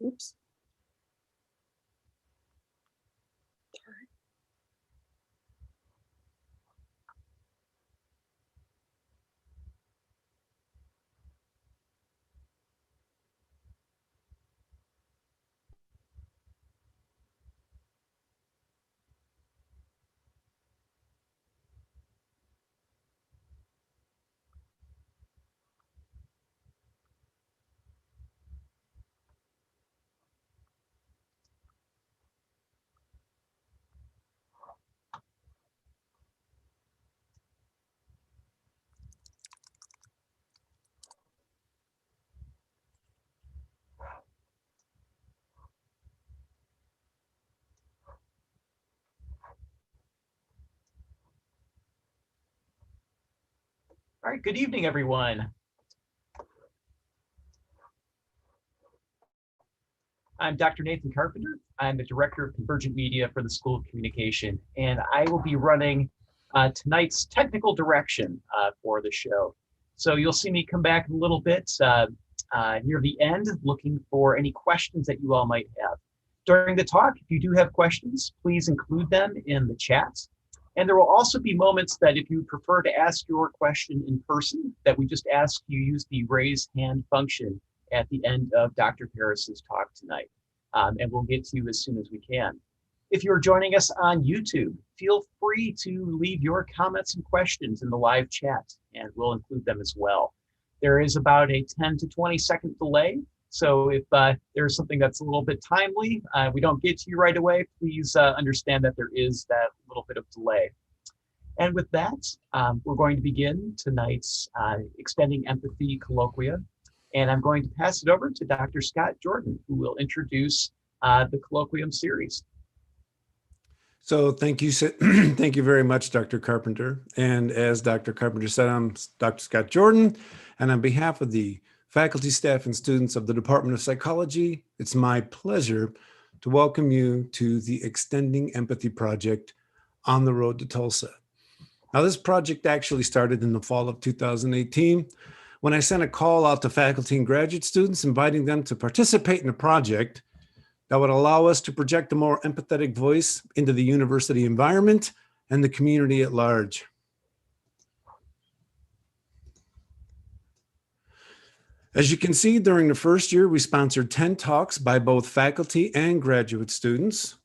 Oops. All right, good evening, everyone. I'm Dr. Nathan Carpenter. I'm the Director of Convergent Media for the School of Communication, and I will be running tonight's technical direction for the show. So you'll see me come back a little bit near the end, looking for any questions that you all might have. During the talk, if you do have questions, please include them in the chat. And there will also be moments that if you prefer to ask your question in person, that we just ask you use the raise hand function at the end of Dr. Parris's talk tonight. And we'll get to you as soon as we can. If you're joining us on YouTube, feel free to leave your comments and questions in the live chat, and we'll include them as well. There is about a 10 to 20 second delay. So if there's something that's a little bit timely, we don't get to you right away, please understand that there is that little bit of delay. And with that, we're going to begin tonight's Extending Empathy Colloquia. And I'm going to pass it over to Dr. Scott Jordan, who will introduce the Colloquium series. So thank you very much, Dr. Carpenter. And as Dr. Carpenter said, I'm Dr. Scott Jordan, and on behalf of the faculty, staff, and students of the Department of Psychology, it's my pleasure to welcome you to the Extending Empathy Project on the Road to Tulsa. Now, this project actually started in the fall of 2018 when I sent a call out to faculty and graduate students inviting them to participate in a project that would allow us to project a more empathetic voice into the university environment and the community at large. As you can see, during the first year, we sponsored 10 talks by both faculty and graduate students.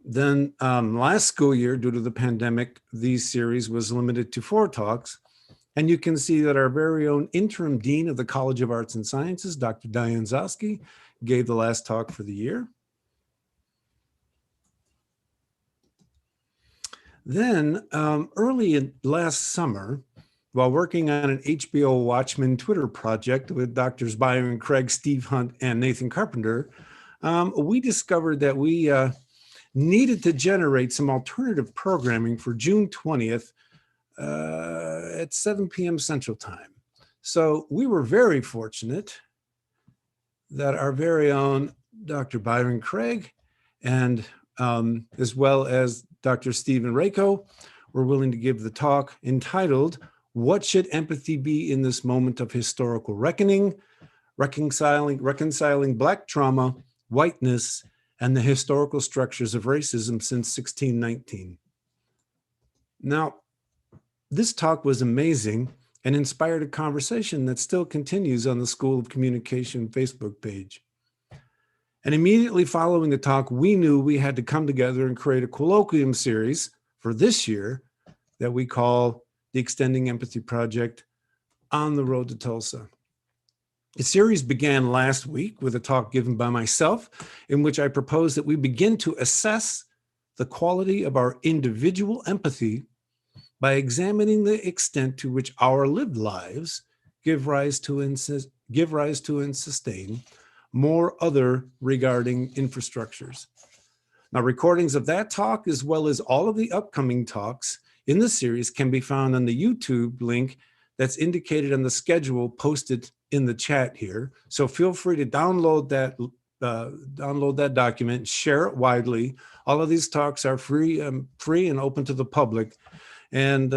Then last school year, due to the pandemic, this series was limited to 4 talks. And you can see that our very own interim dean of the College of Arts and Sciences, Dr. Diane Zosky, gave the last talk for the year. Then early last summer, while working on an HBO Watchmen Twitter project with Drs. Byron Craig, Steve Hunt, and Nathan Carpenter, we discovered that we needed to generate some alternative programming for June 20th at 7 p.m. Central Time. So we were very fortunate that our very own Dr. Byron Craig and as well as Dr. Stephen Rako were willing to give the talk entitled, "What Should Empathy Be in This Moment of Historical Reckoning? Reconciling Black Trauma, Whiteness, and the Historical Structures of Racism Since 1619. Now, this talk was amazing and inspired a conversation that still continues on the School of Communication Facebook page. And immediately following the talk, we knew we had to come together and create a colloquium series for this year that we call the Extending Empathy Project on the Road to Tulsa. The series began last week with a talk given by myself in which I proposed that we begin to assess the quality of our individual empathy by examining the extent to which our lived lives give rise to and sustain more other regarding infrastructures. Now, recordings of that talk, as well as all of the upcoming talks in the series, can be found on the YouTube link that's indicated on the schedule posted in the chat here. So feel free to download that document, share it widely. All of these talks are free and open to the public. And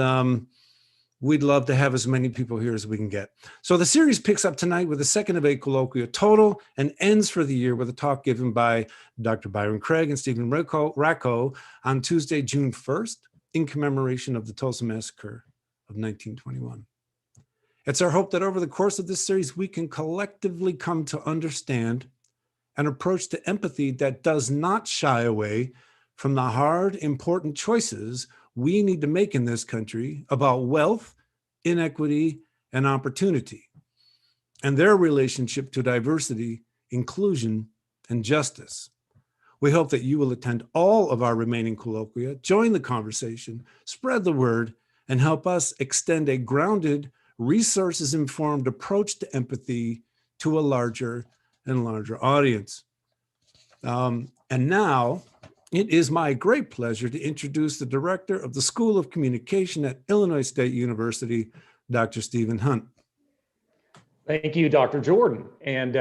We'd love to have as many people here as we can get. So the series picks up tonight with the second of 8 colloquia total and ends for the year with a talk given by Dr. Byron Craig and Stephen Racco on Tuesday, June 1st, in commemoration of the Tulsa Massacre of 1921. It's our hope that over the course of this series, we can collectively come to understand an approach to empathy that does not shy away from the hard, important choices we need to make in this country about wealth, inequity, and opportunity, and their relationship to diversity, inclusion, and justice. We hope that you will attend all of our remaining colloquia, join the conversation, spread the word, and help us extend a grounded, resources-informed approach to empathy to a larger and larger audience. And now, it is my great pleasure to introduce the director of the School of Communication at Illinois State University, Dr. Stephen Hunt. Thank you, Dr. Jordan. And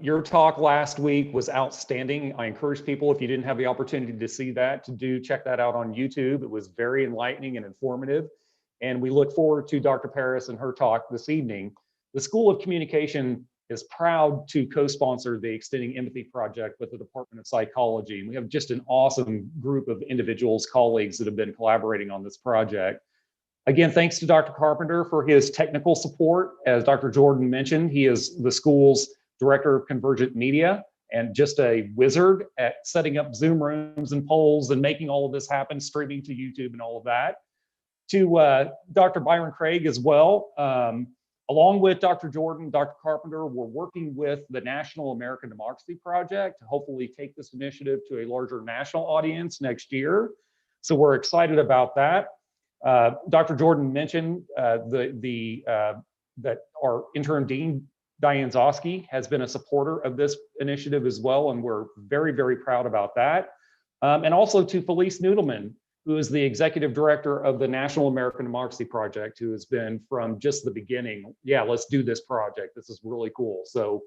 your talk last week was outstanding. I encourage people, if you didn't have the opportunity to see that, to check that out on YouTube. It was very enlightening and informative. And we look forward to Dr. Parris and her talk this evening. The School of Communication is proud to co-sponsor the Extending Empathy Project with the Department of Psychology. And we have just an awesome group of individuals, colleagues that have been collaborating on this project. Again, thanks to Dr. Carpenter for his technical support. As Dr. Jordan mentioned, he is the school's Director of Convergent Media and just a wizard at setting up Zoom rooms and polls and making all of this happen, streaming to YouTube and all of that. To Dr. Byron Craig as well. Along with Dr. Jordan, Dr. Carpenter, we're working with the National American Democracy Project to hopefully take this initiative to a larger national audience next year. So we're excited about that. Dr. Jordan mentioned that our interim dean, Diane Zosky, has been a supporter of this initiative as well, and we're very, very proud about that. And also to Felice Noodleman, who is the executive director of the National American Democracy Project, who has been from just the beginning, yeah, let's do this project. This is really cool. So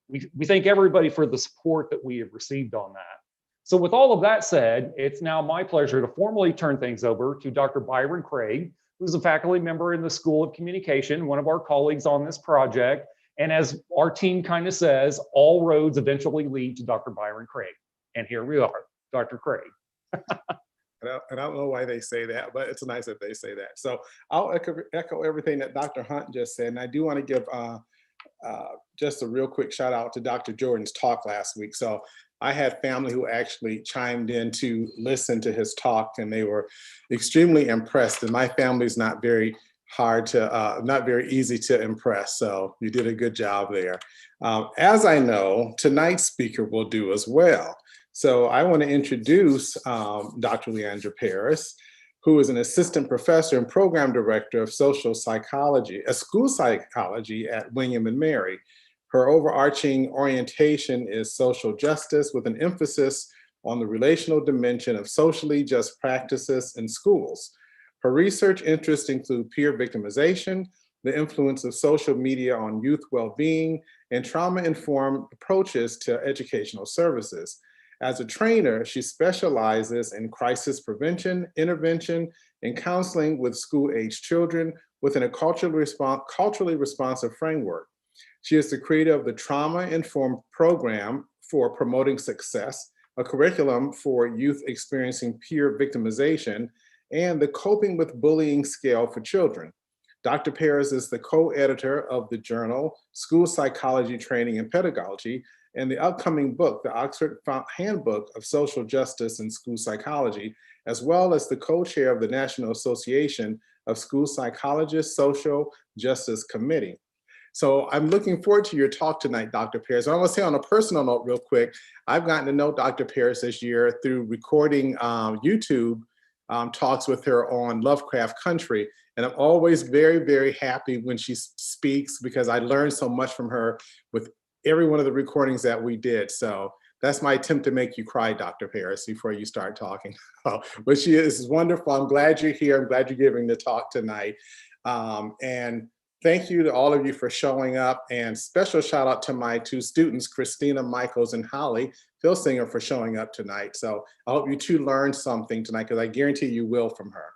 we thank everybody for the support that we have received on that. So with all of that said, it's now my pleasure to formally turn things over to Dr. Byron Craig, who's a faculty member in the School of Communication, one of our colleagues on this project. And as our team kind of says, all roads eventually lead to Dr. Byron Craig. And here we are, Dr. Craig. And I don't know why they say that, but it's nice that they say that. So I'll echo everything that Dr. Hunt just said. And I do want to give just a real quick shout out to Dr. Jordan's talk last week. So I had family who actually chimed in to listen to his talk, and they were extremely impressed. And my family's not very hard to, not very easy to impress. So you did a good job there. As I know, tonight's speaker will do as well. So I want to introduce Dr. Leandra Parris, who is an assistant professor and program director of social psychology, school psychology at William and Mary. Her overarching orientation is social justice with an emphasis on the relational dimension of socially just practices in schools. Her research interests include peer victimization, the influence of social media on youth well-being, and trauma-informed approaches to educational services. As a trainer, she specializes in crisis prevention, intervention, and counseling with school-age children within a culturally responsive framework. She is the creator of the Trauma-Informed Program for Promoting Success, a curriculum for youth experiencing peer victimization, and the Coping with Bullying Scale for Children. Dr. Parris is the co-editor of the journal School Psychology Training and Pedagogy, and the upcoming book, the Oxford Handbook of Social Justice and School Psychology, as well as the co-chair of the National Association of School Psychologists Social Justice Committee. So I'm looking forward to your talk tonight, Dr. Parris. I want to say on a personal note real quick, I've gotten to know Dr. Parris this year through recording YouTube talks with her on Lovecraft Country. And I'm always very, very happy when she speaks because I learned so much from her with every one of the recordings that we did. So that's my attempt to make you cry, Dr. Parris, before you start talking. But she is wonderful. I'm glad you're here. I'm glad you're giving the talk tonight. And thank you to all of you for showing up, and special shout out to my two students, Christina Michaels and Holly Philsinger, for showing up tonight. So I hope you two learned something tonight, because I guarantee you will from her.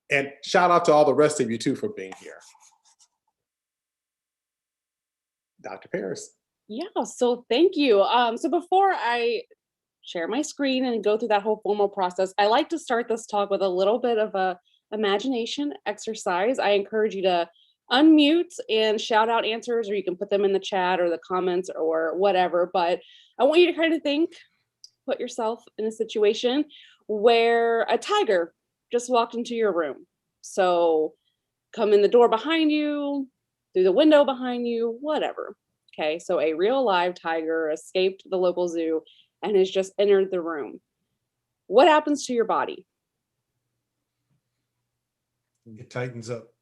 And shout out to all the rest of you too for being here. Dr. Parris. Yeah, so thank you. So before I share my screen and go through that whole formal process, I like to start this talk with a little bit of a imagination exercise. I encourage you to unmute and shout out answers, or you can put them in the chat or the comments or whatever. But I want you to kind of put yourself in a situation where a tiger just walked into your room. So come in the door behind you, through the window behind you, whatever. Okay, so a real live tiger escaped the local zoo and has just entered the room. What happens to your body? It tightens up.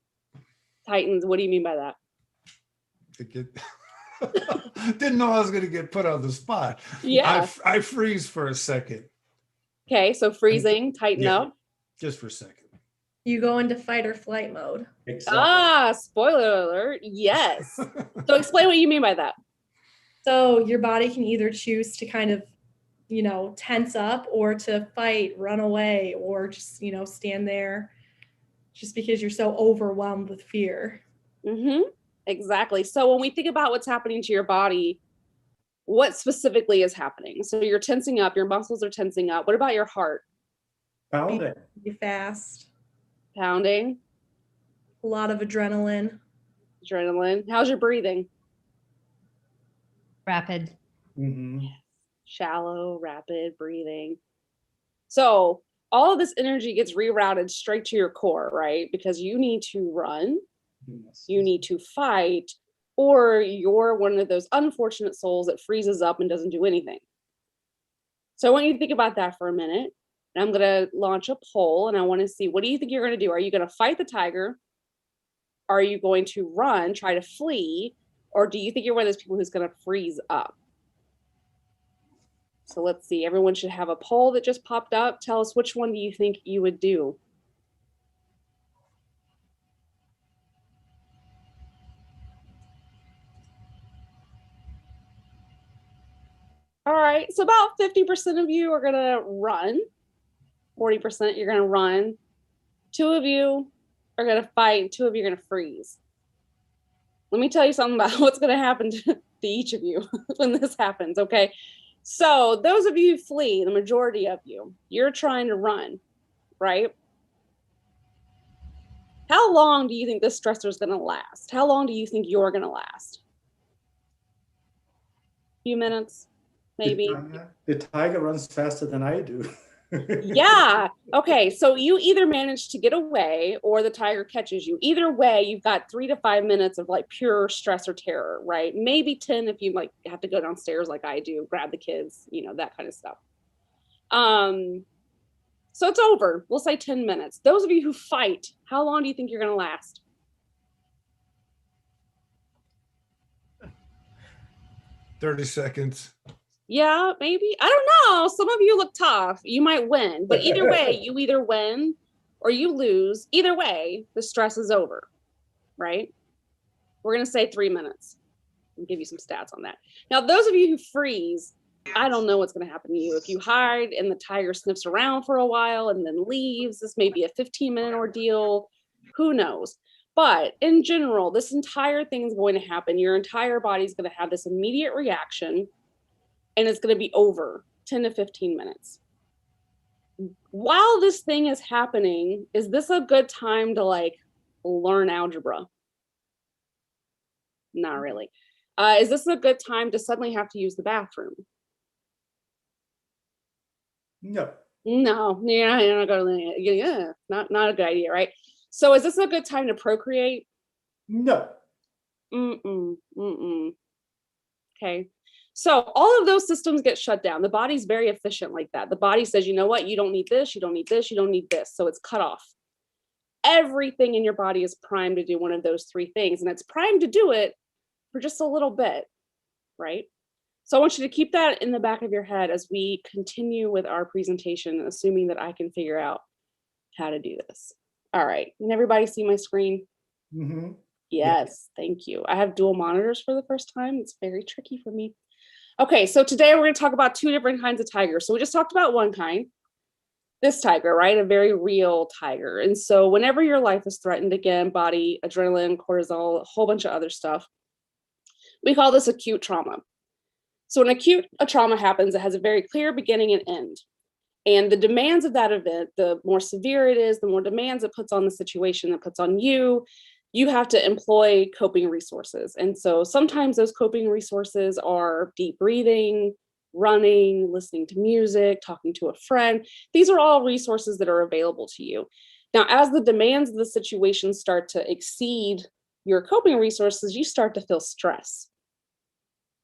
Titans, what do you mean by that? Didn't know I was going to get put on the spot. Yeah. I freeze for a second. Okay, so freezing, tighten Yeah. up. Just for a second. You go into fight or flight mode. Exactly. Ah, spoiler alert. Yes. So explain what you mean by that. So your body can either choose to kind of, tense up, or to fight, run away, or just, stand there just because you're so overwhelmed with fear. Exactly. So when we think about what's happening to your body, what specifically is happening? So you're tensing up, your muscles are tensing up. What about your heart? Pounding. You fast, Pounding, a lot of adrenaline. adrenaline. How's your breathing? Rapid. Mm-hmm. Shallow, rapid breathing. So all of this energy gets rerouted straight to your core, right? Because you need to run, you need to fight, or you're one of those unfortunate souls that freezes up and doesn't do anything. So I want you to think about that for a minute. And I'm going to launch a poll, and I want to see, what do you think you're going to do? Are you going to fight the tiger? Are you going to run, try to flee? Or do you think you're one of those people who's going to freeze up? So let's see, everyone should have a poll that just popped up. Tell us, which one do you think you would do? All right, so about 50% of you are gonna run, 40% you're gonna run, 2 of you are gonna fight, and 2 of you are gonna freeze. Let me tell you something about what's gonna happen to each of you when this happens, okay? So those of you who flee, the majority of you, you're trying to run, right? How long do you think this stressor is gonna last? How long do you think you're gonna last? A few minutes, maybe? The tiger runs faster than I do. Yeah. Okay. So you either manage to get away or the tiger catches you. Either way, you've got 3 to 5 minutes of like pure stress or terror, right? Maybe 10 if you like have to go downstairs like I do, grab the kids, that kind of stuff. So it's over. We'll say 10 minutes. Those of you who fight, how long do you think you're going to last? 30 seconds. Yeah, maybe. I don't know. Some of you look tough. You might win, but either way, you either win or you lose. Either way, the stress is over, right? We're going to say 3 minutes. I'll give you some stats on that. Now, those of you who freeze, I don't know what's going to happen to you. If you hide and the tiger sniffs around for a while and then leaves, this may be a 15-minute ordeal. Who knows? But in general, this entire thing is going to happen. Your entire body is going to have this immediate reaction, and it's going to be over 10 to 15 minutes. While this thing is happening, is this a good time to like learn algebra? Not really. Is this a good time to suddenly have to use the bathroom? No. No, you're not going to, yeah, not a good idea, right? So is this a good time to procreate? No. Okay. So all of those systems get shut down. The body's very efficient like that. The body says, you know what? You don't need this. You don't need this. You don't need this. So it's cut off. Everything in your body is primed to do one of those 3 things. And it's primed to do it for just a little bit, right? So I want you to keep that in the back of your head as we continue with our presentation, assuming that I can figure out how to do this. All right. Can everybody see my screen? Mm-hmm. Yes, thank you. I have dual monitors for the first time. It's very tricky for me. Okay, so today we're going to talk about 2 different kinds of tigers. So we just talked about one kind. this tiger, right? A very real tiger. And so whenever your life is threatened, again, body, adrenaline, cortisol, a whole bunch of other stuff, we call this acute trauma. So when a trauma happens, it has a very clear beginning and end. And the demands of that event, the more severe it is, the more demands it puts on the situation, it puts on you. You have to employ coping resources. And so sometimes those coping resources are deep breathing, running, listening to music, talking to a friend. These are all resources that are available to you. Now, as the demands of the situation start to exceed your coping resources, you start to feel stress.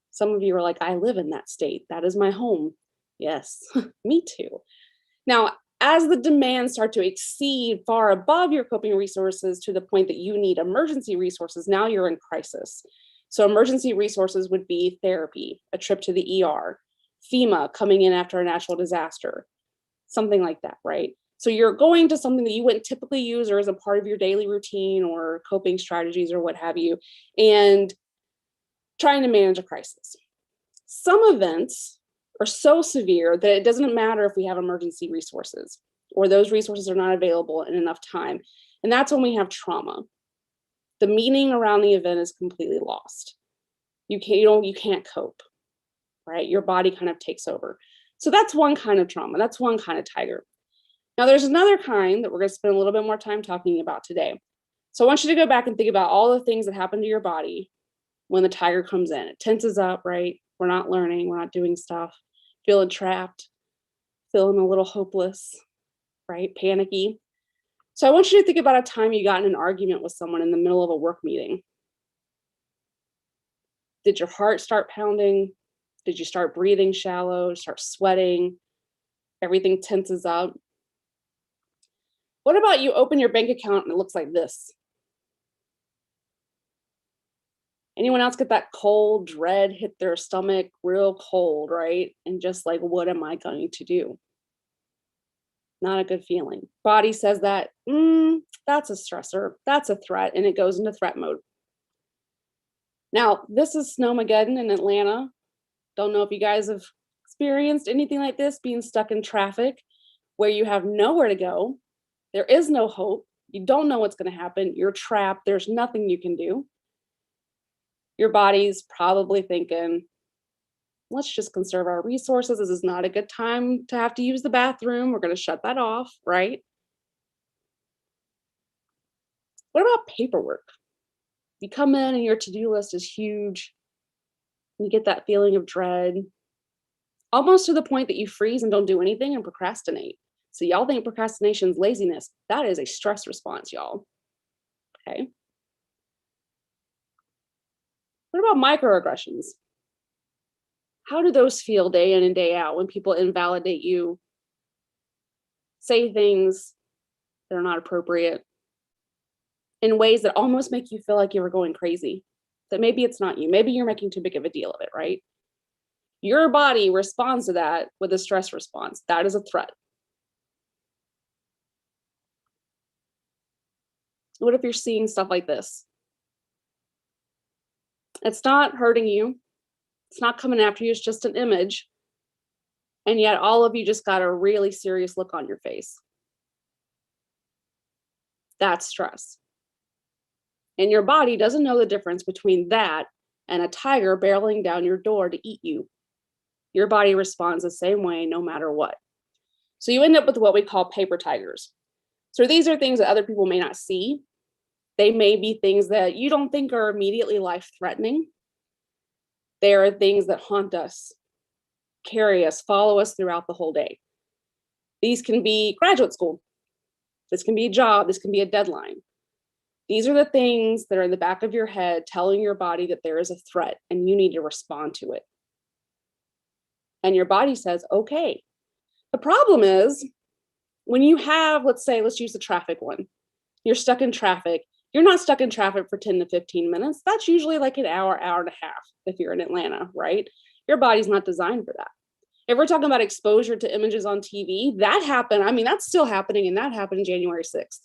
Some of you are like, I live in that state. That is my home. Yes, me too. Now, as the demands start to exceed far above your coping resources to the point that you need emergency resources, now you're in crisis. So emergency resources would be therapy, a trip to the ER, FEMA coming in after a natural disaster, something like that, right? So you're going to something that you wouldn't typically use or as a part of your daily routine or coping strategies or what have you, and trying to manage a crisis. Some events are so severe that it doesn't matter if we have emergency resources or those resources are not available in enough time. And that's when we have trauma. The meaning around the event is completely lost. You can't cope, right? Your body kind of takes over. So that's one kind of trauma. That's one kind of tiger. Now there's another kind that we're going to spend a little bit more time talking about today. So I want you to go back and think about all the things that happen to your body when the tiger comes in. It tenses up, right? We're not learning, we're not doing stuff, feeling trapped, feeling a little hopeless, right? Panicky. So I want you to think about a time you got in an argument with someone in the middle of a work meeting. Did your heart start pounding? Did you start breathing shallow, start sweating? Everything tenses up. What about you open your bank account and it looks like this? Anyone else get that cold dread hit their stomach real cold, right? And just like, what am I going to do? Not a good feeling. Body says that, that's a stressor, that's a threat, and it goes into threat mode. Now, this is Snowmageddon in Atlanta. Don't know if you guys have experienced anything like this, being stuck in traffic where you have nowhere to go. There is no hope. You don't know what's going to happen. You're trapped. There's nothing you can do. Your body's probably thinking, let's just conserve our resources. This is not a good time to have to use the bathroom. We're going to shut that off, right? What about paperwork? You come in and your to-do list is huge. You get that feeling of dread, almost to the point that you freeze and don't do anything and procrastinate. So y'all think procrastination is laziness. That is a stress response, y'all. Okay. What about microaggressions? How do those feel day in and day out when people invalidate you, say things that are not appropriate in ways that almost make you feel like you were going crazy, that maybe it's not you, maybe you're making too big of a deal of it, right? Your body responds to that with a stress response. That is a threat. What if you're seeing stuff like this? It's not hurting you. It's not coming after you. It's just an image. And yet all of you just got a really serious look on your face. That's stress. And your body doesn't know the difference between that and a tiger barreling down your door to eat you. Your body responds the same way no matter what. So you end up with what we call paper tigers. So these are things that other people may not see. They may be things that you don't think are immediately life-threatening. They are things that haunt us, carry us, follow us throughout the whole day. These can be graduate school. This can be a job. This can be a deadline. These are the things that are in the back of your head telling your body that there is a threat and you need to respond to it. And your body says, okay. The problem is when you have, let's use the traffic one. You're stuck in traffic. You're not stuck in traffic for 10 to 15 minutes. That's usually like an hour, hour and a half if you're in Atlanta, right? Your body's not designed for that. If we're talking about exposure to images on TV, that happened. I mean, that's still happening, and that happened January 6th,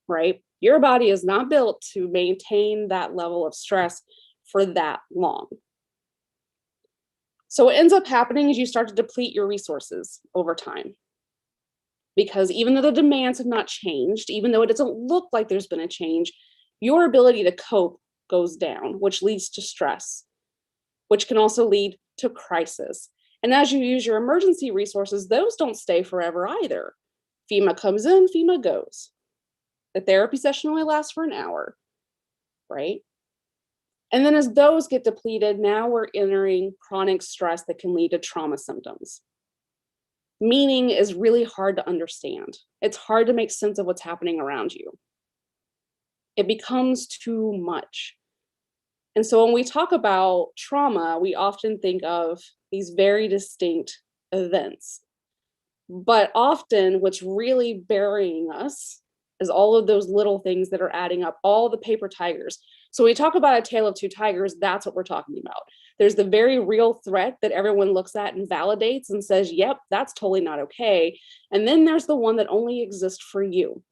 right? Your body is not built to maintain that level of stress for that long. So what ends up happening is you start to deplete your resources over time. because even though the demands have not changed, even though it doesn't look like there's been a change, your ability to cope goes down, which leads to stress, which can also lead to crisis. And as you use your emergency resources, those don't stay forever either. FEMA comes in, FEMA goes. The therapy session only lasts for an hour, right? And then as those get depleted, now we're entering chronic stress that can lead to trauma symptoms. Meaning is really hard to understand. It's hard to make sense of what's happening around you. It becomes too much. And so when we talk about trauma, we often think of these very distinct events. But often what's really burying us is all of those little things that are adding up, all the paper tigers. So when we talk about a tale of two tigers, that's what we're talking about. There's the very real threat that everyone looks at and validates and says, yep, that's totally not okay. And then there's the one that only exists for you,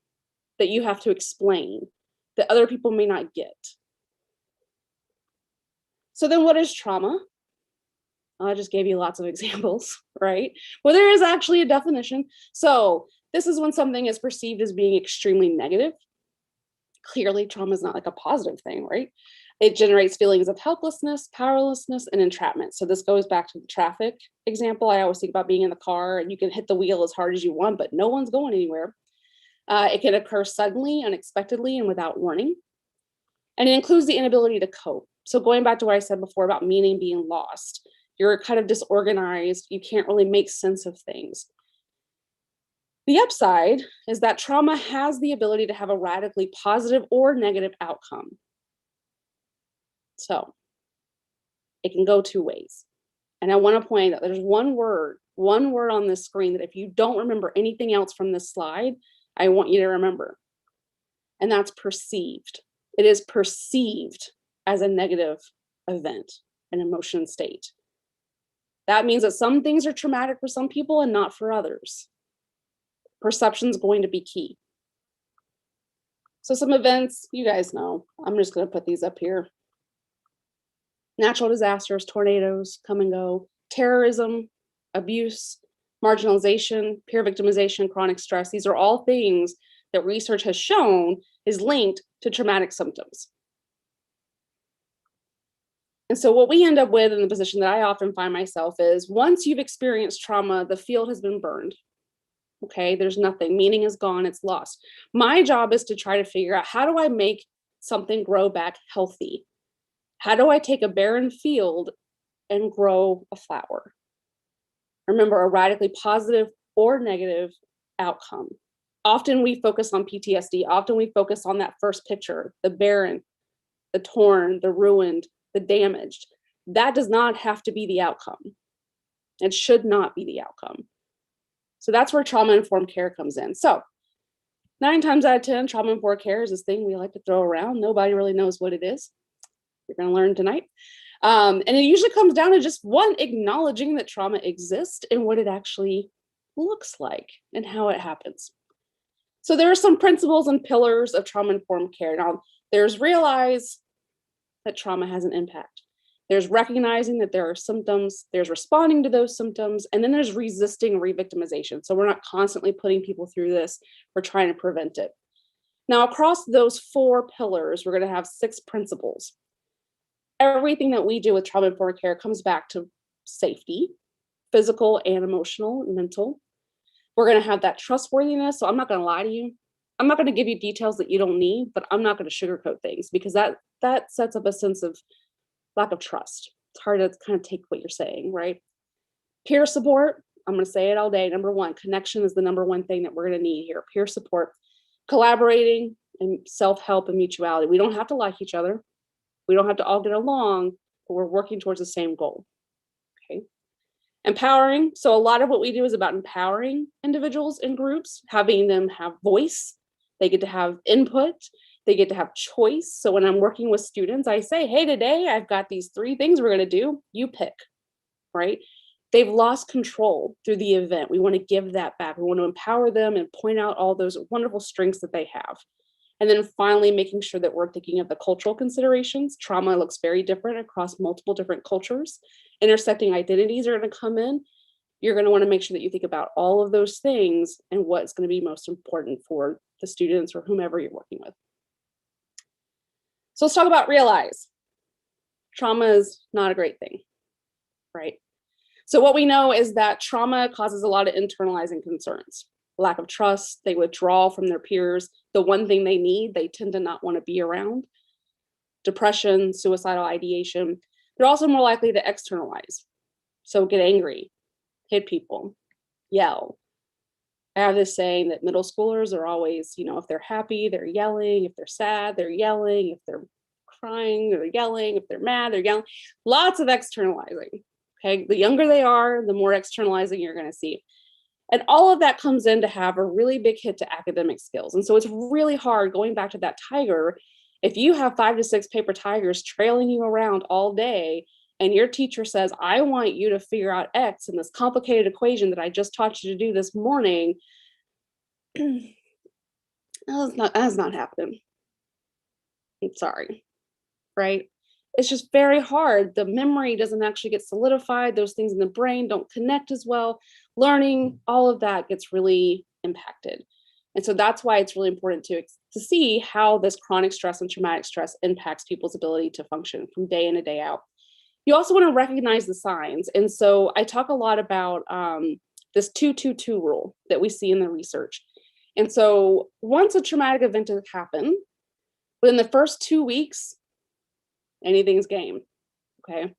that you have to explain, that other people may not get. So then what is trauma? I just gave you lots of examples, right? Well, there is actually a definition. So this is when something is perceived as being extremely negative. Clearly, trauma is not like a positive thing, right? It generates feelings of helplessness, powerlessness, and entrapment. So this goes back to the traffic example. I always think about being in the car and you can hit the wheel as hard as you want, but no one's going anywhere. It can occur suddenly, unexpectedly, and without warning. And it includes the inability to cope. So going back to what I said before about meaning being lost, you're kind of disorganized. You can't really make sense of things. The upside is that trauma has the ability to have a radically positive or negative outcome. So it can go two ways. And I want to point out there's one word on this screen that if you don't remember anything else from this slide, I want you to remember. And that's perceived. It is perceived as a negative event, an emotion state. That means that some things are traumatic for some people and not for others. Perception is going to be key. So some events, you guys know, I'm just going to put these up here. Natural disasters, tornadoes, come and go, terrorism, abuse, marginalization, peer victimization, chronic stress. These are all things that research has shown is linked to traumatic symptoms. And so what we end up with in the position that I often find myself is once you've experienced trauma, the field has been burned. Okay, there's nothing, meaning is gone, it's lost. My job is to try to figure out how do I make something grow back healthy? How do I take a barren field and grow a flower? Remember, a radically positive or negative outcome. Often we focus on PTSD. Often we focus on that first picture, the barren, the torn, the ruined, the damaged. That does not have to be the outcome. It should not be the outcome. So that's where trauma-informed care comes in. So 9 times out of 10, trauma-informed care is this thing we like to throw around. Nobody really knows what it is. You're going to learn tonight. And it usually comes down to just one, acknowledging that trauma exists and what it actually looks like and how it happens. So there are some principles and pillars of trauma-informed care. Now, there's realize that trauma has an impact. There's recognizing that there are symptoms, there's responding to those symptoms, and then there's resisting re-victimization. So we're not constantly putting people through this, we're trying to prevent it. Now, across those 4 pillars, we're going to have 6 principles. Everything that we do with trauma-informed care comes back to safety, physical and emotional and mental. We're going to have that trustworthiness. So I'm not going to lie to you. I'm not going to give you details that you don't need, but I'm not going to sugarcoat things because that sets up a sense of lack of trust. It's hard to kind of take what you're saying, right? Peer support, I'm going to say it all day. Number 1, connection is the number 1 thing that we're going to need here. Peer support, collaborating, and self-help and mutuality. We don't have to like each other. We don't have to all get along, but we're working towards the same goal. Okay. Empowering. So a lot of what we do is about empowering individuals and groups, having them have voice. They get to have input. They get to have choice. So when I'm working with students, I say, hey, today I've got these 3 things we're going to do. You pick, right? They've lost control through the event. We want to give that back. We want to empower them and point out all those wonderful strengths that they have. And then finally, making sure that we're thinking of the cultural considerations. Trauma looks very different across multiple different cultures. Intersecting identities are going to come in. You're going to want to make sure that you think about all of those things and what's going to be most important for the students or whomever you're working with. So let's talk about realize. Trauma is not a great thing, right? So what we know is that trauma causes a lot of internalizing concerns. Lack of trust, they withdraw from their peers. The one thing they need, they tend to not want to be around. Depression, suicidal ideation. They're also more likely to externalize. So get angry, hit people, yell. I have this saying that middle schoolers are always, if they're happy, they're yelling. If they're sad, they're yelling. If they're crying, they're yelling. If they're mad, they're yelling. Lots of externalizing. Okay, the younger they are, the more externalizing you're going to see. And all of that comes in to have a really big hit to academic skills. And so it's really hard, going back to that tiger, if you have 5 to 6 paper tigers trailing you around all day, and your teacher says, I want you to figure out X in this complicated equation that I just taught you to do this morning, that's not happening. I'm sorry, right? It's just very hard. The memory doesn't actually get solidified. Those things in the brain don't connect as well. Learning, all of that gets really impacted. And so that's why it's really important to see how this chronic stress and traumatic stress impacts people's ability to function from day in and day out. You also want to recognize the signs. And so I talk a lot about this 2-2-2 rule that we see in the research. And so once a traumatic event has happened, within the first 2 weeks, anything's game, okay?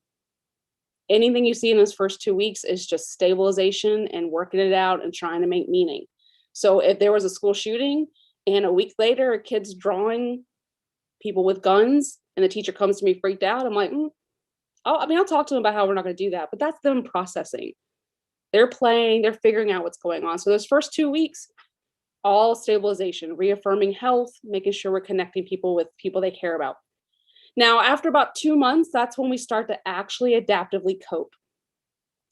Anything you see in those first 2 weeks is just stabilization and working it out and trying to make meaning. So if there was a school shooting and a week later, a kid's drawing people with guns and the teacher comes to me freaked out, I'm like, I'll talk to them about how we're not going to do that, but that's them processing. They're playing, they're figuring out what's going on. So those first 2 weeks, all stabilization, reaffirming health, making sure we're connecting people with people they care about. Now, after about 2 months, that's when we start to actually adaptively cope.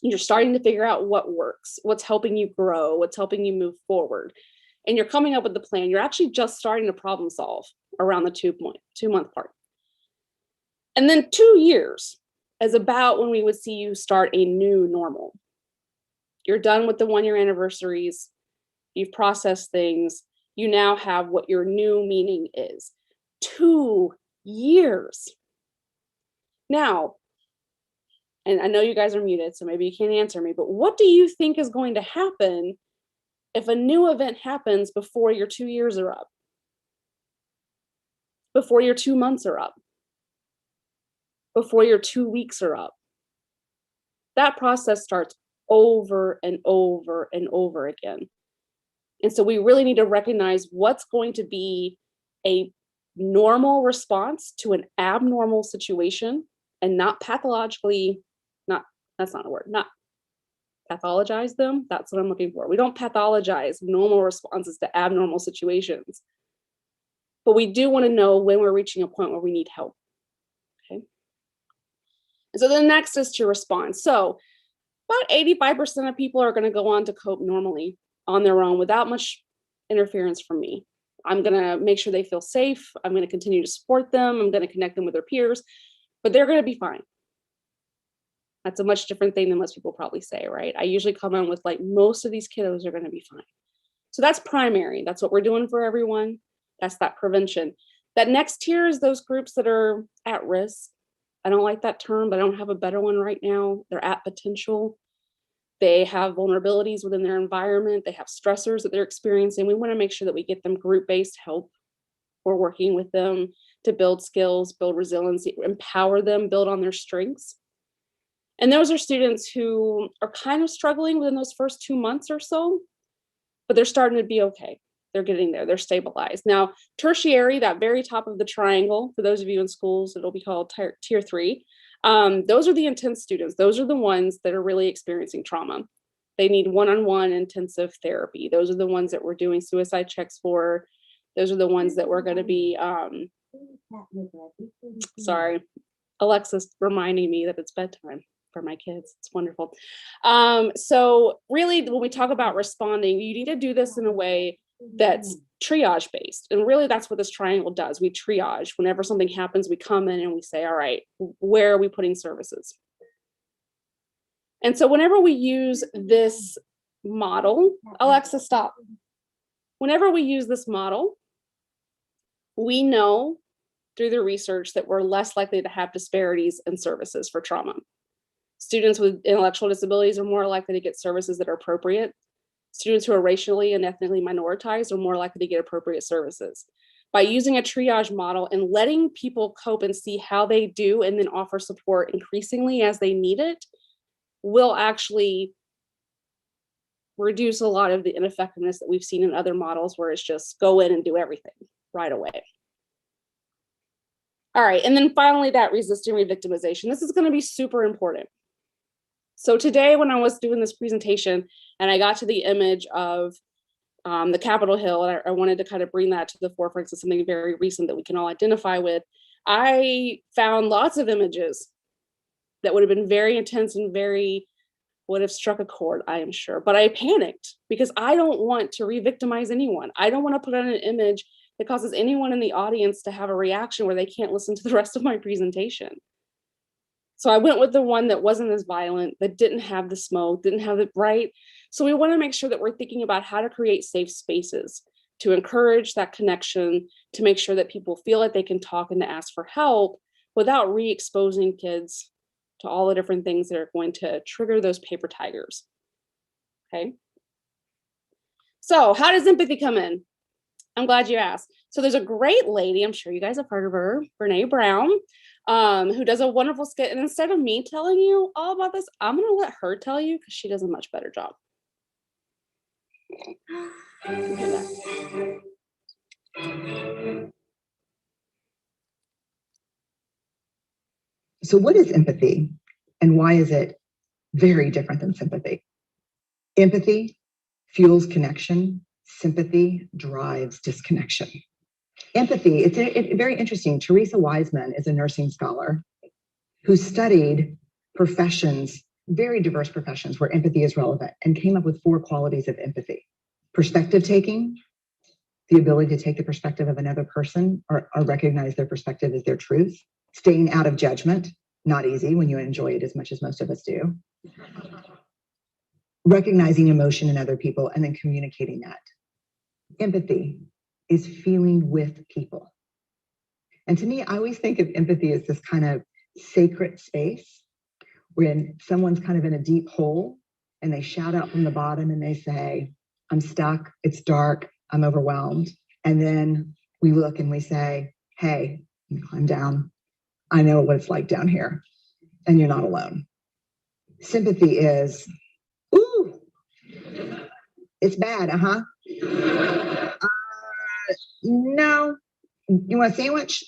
You're starting to figure out what works, what's helping you grow, what's helping you move forward. And you're coming up with the plan. You're actually just starting to problem solve around the 2 month part. And then 2 years is about when we would see you start a new normal. You're done with the 1-year anniversaries. You've processed things. You now have what your new meaning is. 2 years. Now, and I know you guys are muted, so maybe you can't answer me, but what do you think is going to happen if a new event happens before your 2 years are up? Before your 2 months are up? Before your 2 weeks are up? That process starts over and over and over again. And so we really need to recognize what's going to be a normal response to an abnormal situation and not pathologically, that's not a word, not pathologize them. That's what I'm looking for. We don't pathologize normal responses to abnormal situations, but we do want to know when we're reaching a point where we need help. Okay. And so the next is to respond. So about 85% of people are going to go on to cope normally on their own without much interference from me. I'm going to make sure they feel safe. I'm going to continue to support them. I'm going to connect them with their peers, but they're going to be fine. That's a much different thing than most people probably say, right? I usually come on with like, most of these kiddos are going to be fine. So that's primary. That's what we're doing for everyone. That's that prevention. That next tier is those groups that are at risk. I don't like that term, but I don't have a better one right now. They're at potential. They have vulnerabilities within their environment. They have stressors that they're experiencing. We want to make sure that we get them group-based help. We're working with them to build skills, build resiliency, empower them, build on their strengths. And those are students who are kind of struggling within those first 2 months or so, but they're starting to be okay. They're getting there, they're stabilized. Now, tertiary, that very top of the triangle, for those of you in schools, it'll be called tier 3. Those are the intense students. Those are the ones that are really experiencing trauma. They need one-on-one intensive therapy. Those are the ones that we're doing suicide checks for. Those are the ones that we're going to be, sorry, Alexa's reminding me that it's bedtime for my kids. It's wonderful. So really, when we talk about responding, you need to do this in a way that's triage based. And really that's what this triangle does. We triage. Whenever something happens, we come in and we say, all right, where are we putting services? And so whenever we use this model, Alexa, stop. Whenever we use this model, we know through the research that we're less likely to have disparities in services for trauma. Students with intellectual disabilities are more likely to get services that are appropriate. Students who are racially and ethnically minoritized are more likely to get appropriate services. By using a triage model and letting people cope and see how they do and then offer support increasingly as they need it, will actually reduce a lot of the ineffectiveness that we've seen in other models where it's just go in and do everything right away. All right, and then finally that resisting revictimization. This is going to be super important. So today when I was doing this presentation and I got to the image of the Capitol Hill, and I wanted to kind of bring that to the forefront as something very recent that we can all identify with, I found lots of images that would have been very intense and would have struck a chord, I am sure. But I panicked because I don't want to re-victimize anyone. I don't want to put on an image that causes anyone in the audience to have a reaction where they can't listen to the rest of my presentation. So I went with the one that wasn't as violent, that didn't have the smoke, didn't have the bright. So we want to make sure that we're thinking about how to create safe spaces to encourage that connection, to make sure that people feel like they can talk and to ask for help without re-exposing kids to all the different things that are going to trigger those paper tigers. Okay. So how does empathy come in? I'm glad you asked. So there's a great lady, I'm sure you guys have heard of her, Brene Brown, who does a wonderful skit. And instead of me telling you all about this, I'm going to let her tell you because she does a much better job. So what is empathy and why is it very different than sympathy? Empathy fuels connection. Sympathy drives disconnection. Empathy, it's very interesting. Teresa Wiseman is a nursing scholar who studied professions, very diverse professions where empathy is relevant, and came up with 4 qualities of empathy. Perspective taking, the ability to take the perspective of another person or recognize their perspective as their truth. Staying out of judgment, not easy when you enjoy it as much as most of us do. Recognizing emotion in other people and then communicating that. Empathy is feeling with people. And to me, I always think of empathy as this kind of sacred space when someone's kind of in a deep hole and they shout out from the bottom and they say, I'm stuck, it's dark, I'm overwhelmed. And then we look and we say, hey, climb down. I know what it's like down here and you're not alone. Sympathy is, ooh, it's bad, no, you want a sandwich?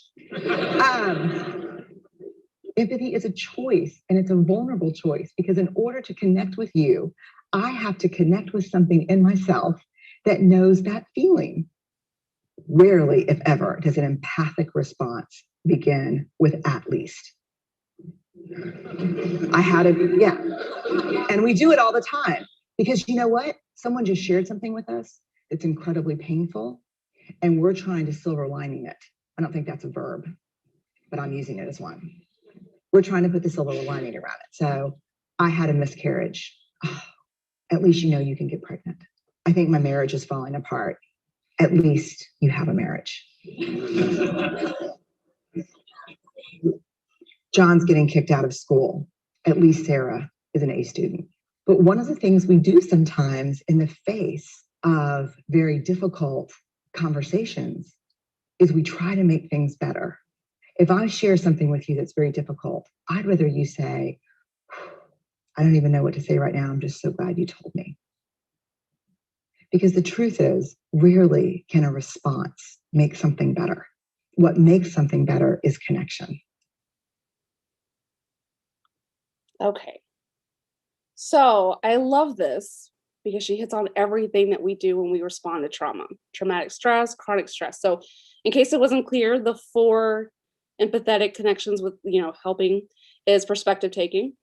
Empathy is a choice, and it's a vulnerable choice because in order to connect with you, I have to connect with something in myself that knows that feeling. Rarely, if ever, does an empathic response begin with at least. Yeah. And we do it all the time because you know what? Someone just shared something with us that's incredibly painful, and we're trying to silver lining it. I don't think that's a verb, but I'm using it as one. We're trying to put the silver lining around it. So I had a miscarriage. Oh, at least you know you can get pregnant. I think my marriage is falling apart. At least you have a marriage. John's getting kicked out of school. At least Sarah is an A student. But one of the things we do sometimes in the face of very difficult conversations is we try to make things better. If I share something with you that's very difficult, I'd rather you say, I don't even know what to say right now. I'm just so glad you told me. Because the truth is, rarely can a response make something better. What makes something better is connection. Okay. So I love this because she hits on everything that we do when we respond to trauma, traumatic stress, chronic stress. So in case it wasn't clear, the 4 empathetic connections with, helping is perspective taking,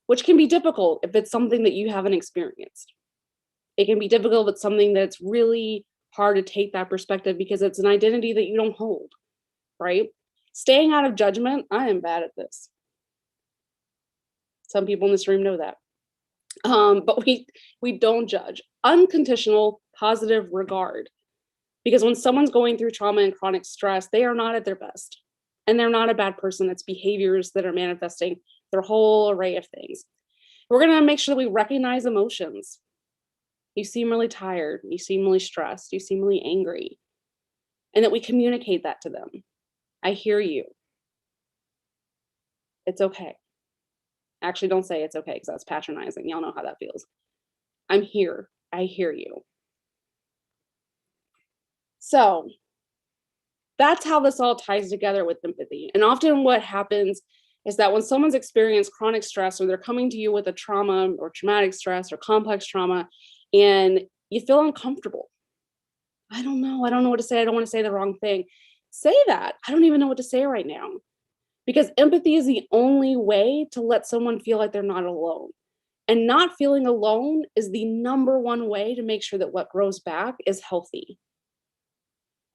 which can be difficult if it's something that you haven't experienced. It can be difficult if it's something that's really hard to take that perspective because it's an identity that you don't hold, right? Staying out of judgment, I am bad at this. Some people in this room know that. But we don't judge. Unconditional positive regard. Because when someone's going through trauma and chronic stress, they are not at their best. And they're not a bad person. It's behaviors that are manifesting their whole array of things. We're going to make sure that we recognize emotions. You seem really tired. You seem really stressed. You seem really angry. And that we communicate that to them. I hear you. It's okay. Actually, don't say it's okay because that's patronizing. Y'all know how that feels. I'm here. I hear you. So that's how this all ties together with empathy. And often what happens is that when someone's experienced chronic stress or they're coming to you with a trauma or traumatic stress or complex trauma and you feel uncomfortable. I don't know what to say. I don't want to say the wrong thing. Say that. I don't even know what to say right now. Because empathy is the only way to let someone feel like they're not alone. And not feeling alone is the number one way to make sure that what grows back is healthy.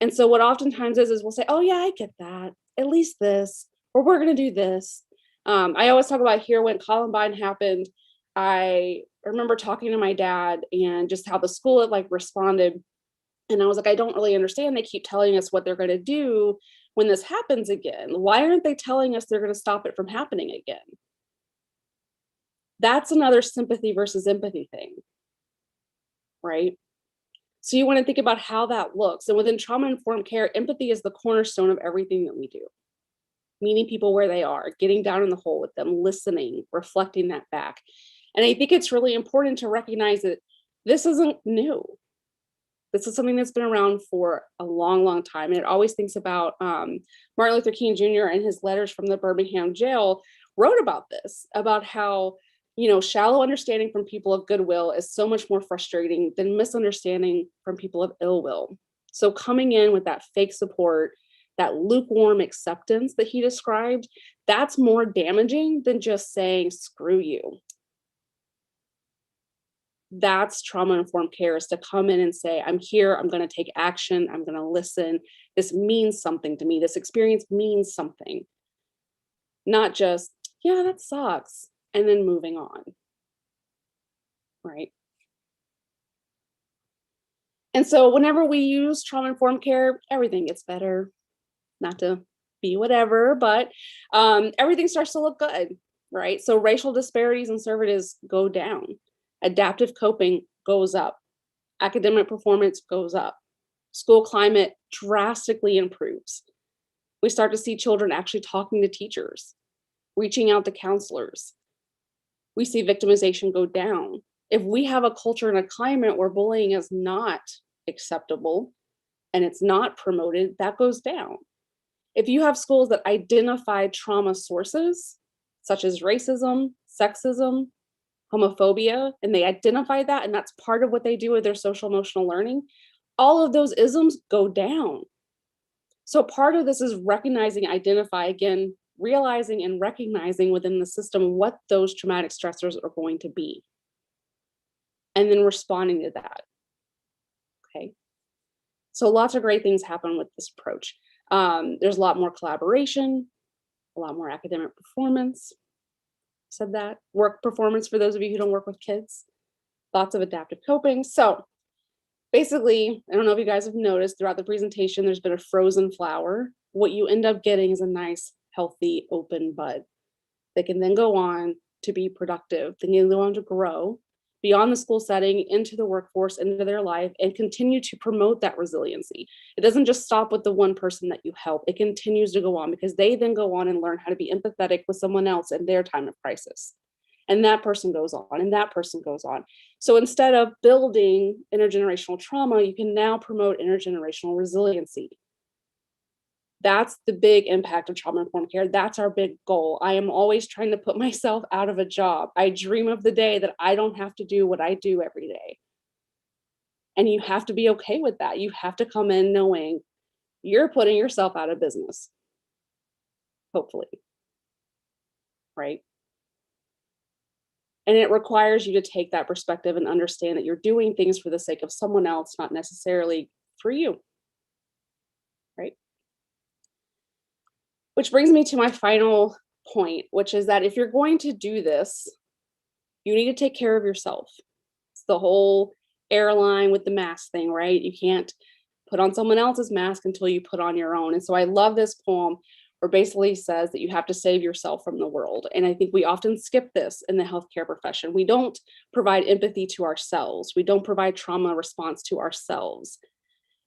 And so what oftentimes is we'll say, oh yeah, I get that. At least this, or we're going to do this. I always talk about here when Columbine happened, I remember talking to my dad and just how the school had like responded. And I was like, I don't really understand. They keep telling us what they're going to do when this happens again. Why aren't they telling us they're going to stop it from happening again? That's another sympathy versus empathy thing, right? So you want to think about how that looks. And within trauma-informed care, empathy is the cornerstone of everything that we do. Meeting people where they are, getting down in the hole with them, listening, reflecting that back. And I think it's really important to recognize that this isn't new. This is something that's been around for a long, long time. And it always thinks about Martin Luther King Jr. and his letters from the Birmingham jail wrote about this, about how, you know, shallow understanding from people of goodwill is so much more frustrating than misunderstanding from people of ill will. So coming in with that fake support, that lukewarm acceptance that he described, that's more damaging than just saying, screw you. That's trauma-informed care, is to come in and say, I'm here, I'm going to take action, I'm going to listen. This means something to me. This experience means something. Not just, yeah, that sucks, and then moving on, right? And so whenever we use trauma-informed care, everything gets better. Not to be whatever, but everything starts to look good, right? So racial disparities in services go down. Adaptive coping goes up. Academic performance goes up. School climate drastically improves. We start to see children actually talking to teachers, reaching out to counselors. We see victimization go down. If we have a culture and a climate where bullying is not acceptable and it's not promoted, that goes down. If you have schools that identify trauma sources, such as racism, sexism, homophobia, and they identify that, and that's part of what they do with their social emotional learning, all of those isms go down. So part of this is recognizing, identify, again, realizing and recognizing within the system what those traumatic stressors are going to be, and then responding to that, okay? So lots of great things happen with this approach. There's a lot more collaboration, a lot more academic performance, said that, work performance for those of you who don't work with kids, lots of adaptive coping. So basically, I don't know if you guys have noticed throughout the presentation, there's been a frozen flower. What you end up getting is a nice, healthy, open bud that can then go on to be productive, then you go on to grow beyond the school setting, into the workforce, into their life, and continue to promote that resiliency. It doesn't just stop with the one person that you help. It continues to go on because they then go on and learn how to be empathetic with someone else in their time of crisis. And that person goes on, and that person goes on. So instead of building intergenerational trauma, you can now promote intergenerational resiliency. That's the big impact of trauma-informed care. That's our big goal. I am always trying to put myself out of a job. I dream of the day that I don't have to do what I do every day. And you have to be okay with that. You have to come in knowing you're putting yourself out of business, hopefully, right? And it requires you to take that perspective and understand that you're doing things for the sake of someone else, not necessarily for you, right? Which brings me to my final point, which is that if you're going to do this, You need to take care of yourself. It's the whole airline with the mask thing, right? You can't put on someone else's mask until you put on your own. And so I love this poem where basically says that you have to save yourself from the world. And I think we often skip this in the healthcare profession. We don't provide empathy to ourselves. We don't provide trauma response to ourselves.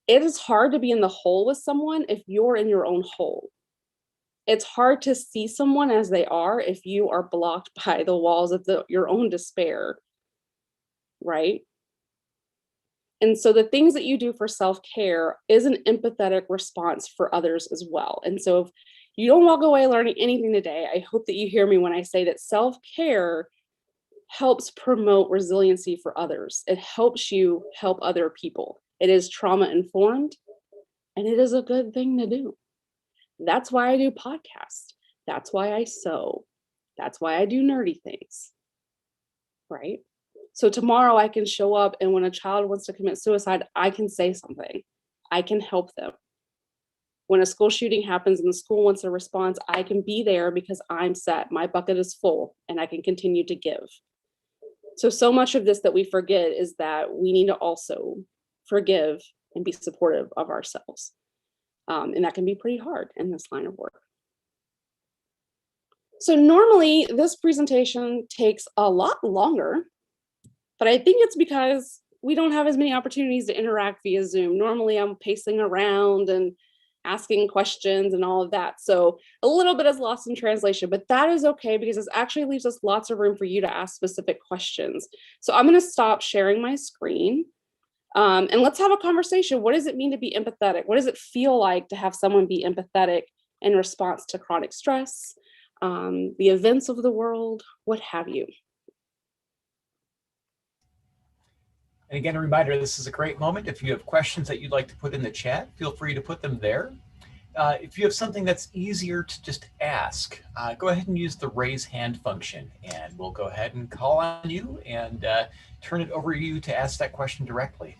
It is hard to be in the hole with someone if you're in your own hole. It's hard to see someone as they are if you are blocked by the walls of your own despair, right? And so the things that you do for self-care is an empathetic response for others as well. And so if you don't walk away learning anything today, I hope that you hear me when I say that self-care helps promote resiliency for others. It helps you help other people. It is trauma informed, and it is a good thing to do. That's why I do podcasts. That's why I sew. That's why I do nerdy things, right? So tomorrow I can show up, and when a child wants to commit suicide, I can say something. I can help them. When a school shooting happens and the school wants a response, I can be there because I'm set. My bucket is full and I can continue to give. So much of this that we forget is that we need to also forgive and be supportive of ourselves. And that can be pretty hard in this line of work. So normally this presentation takes a lot longer, but I think it's because we don't have as many opportunities to interact via Zoom. Normally I'm pacing around and asking questions and all of that. So a little bit is lost in translation, but that is okay because this actually leaves us lots of room for you to ask specific questions. So I'm gonna stop sharing my screen and let's have a conversation. What does it mean to be empathetic? What does it feel like to have someone be empathetic in response to chronic stress, the events of the world, what have you? And again, a reminder, this is a great moment. If you have questions that you'd like to put in the chat, feel free to put them there. If you have something that's easier to just ask, go ahead and use the raise hand function, and we'll go ahead and call on you and turn it over to you to ask that question directly.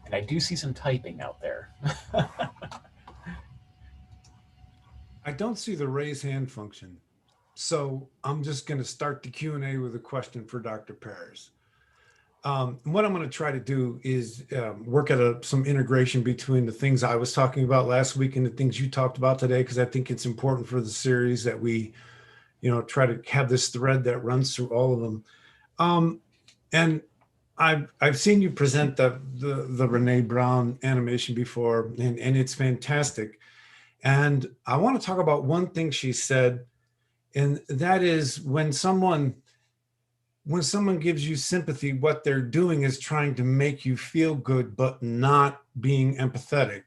And I do see some typing out there. I don't see the raise hand function. So I'm just going to start the Q&A with a question for Dr. Parris. What I'm going to try to do is work at some integration between the things I was talking about last week and the things you talked about today, because I think it's important for the series that we, try to have this thread that runs through all of them. And I've seen you present the Brene Brown animation before, and it's fantastic. And I want to talk about one thing she said, and that is when someone gives you sympathy, what they're doing is trying to make you feel good, but not being empathetic.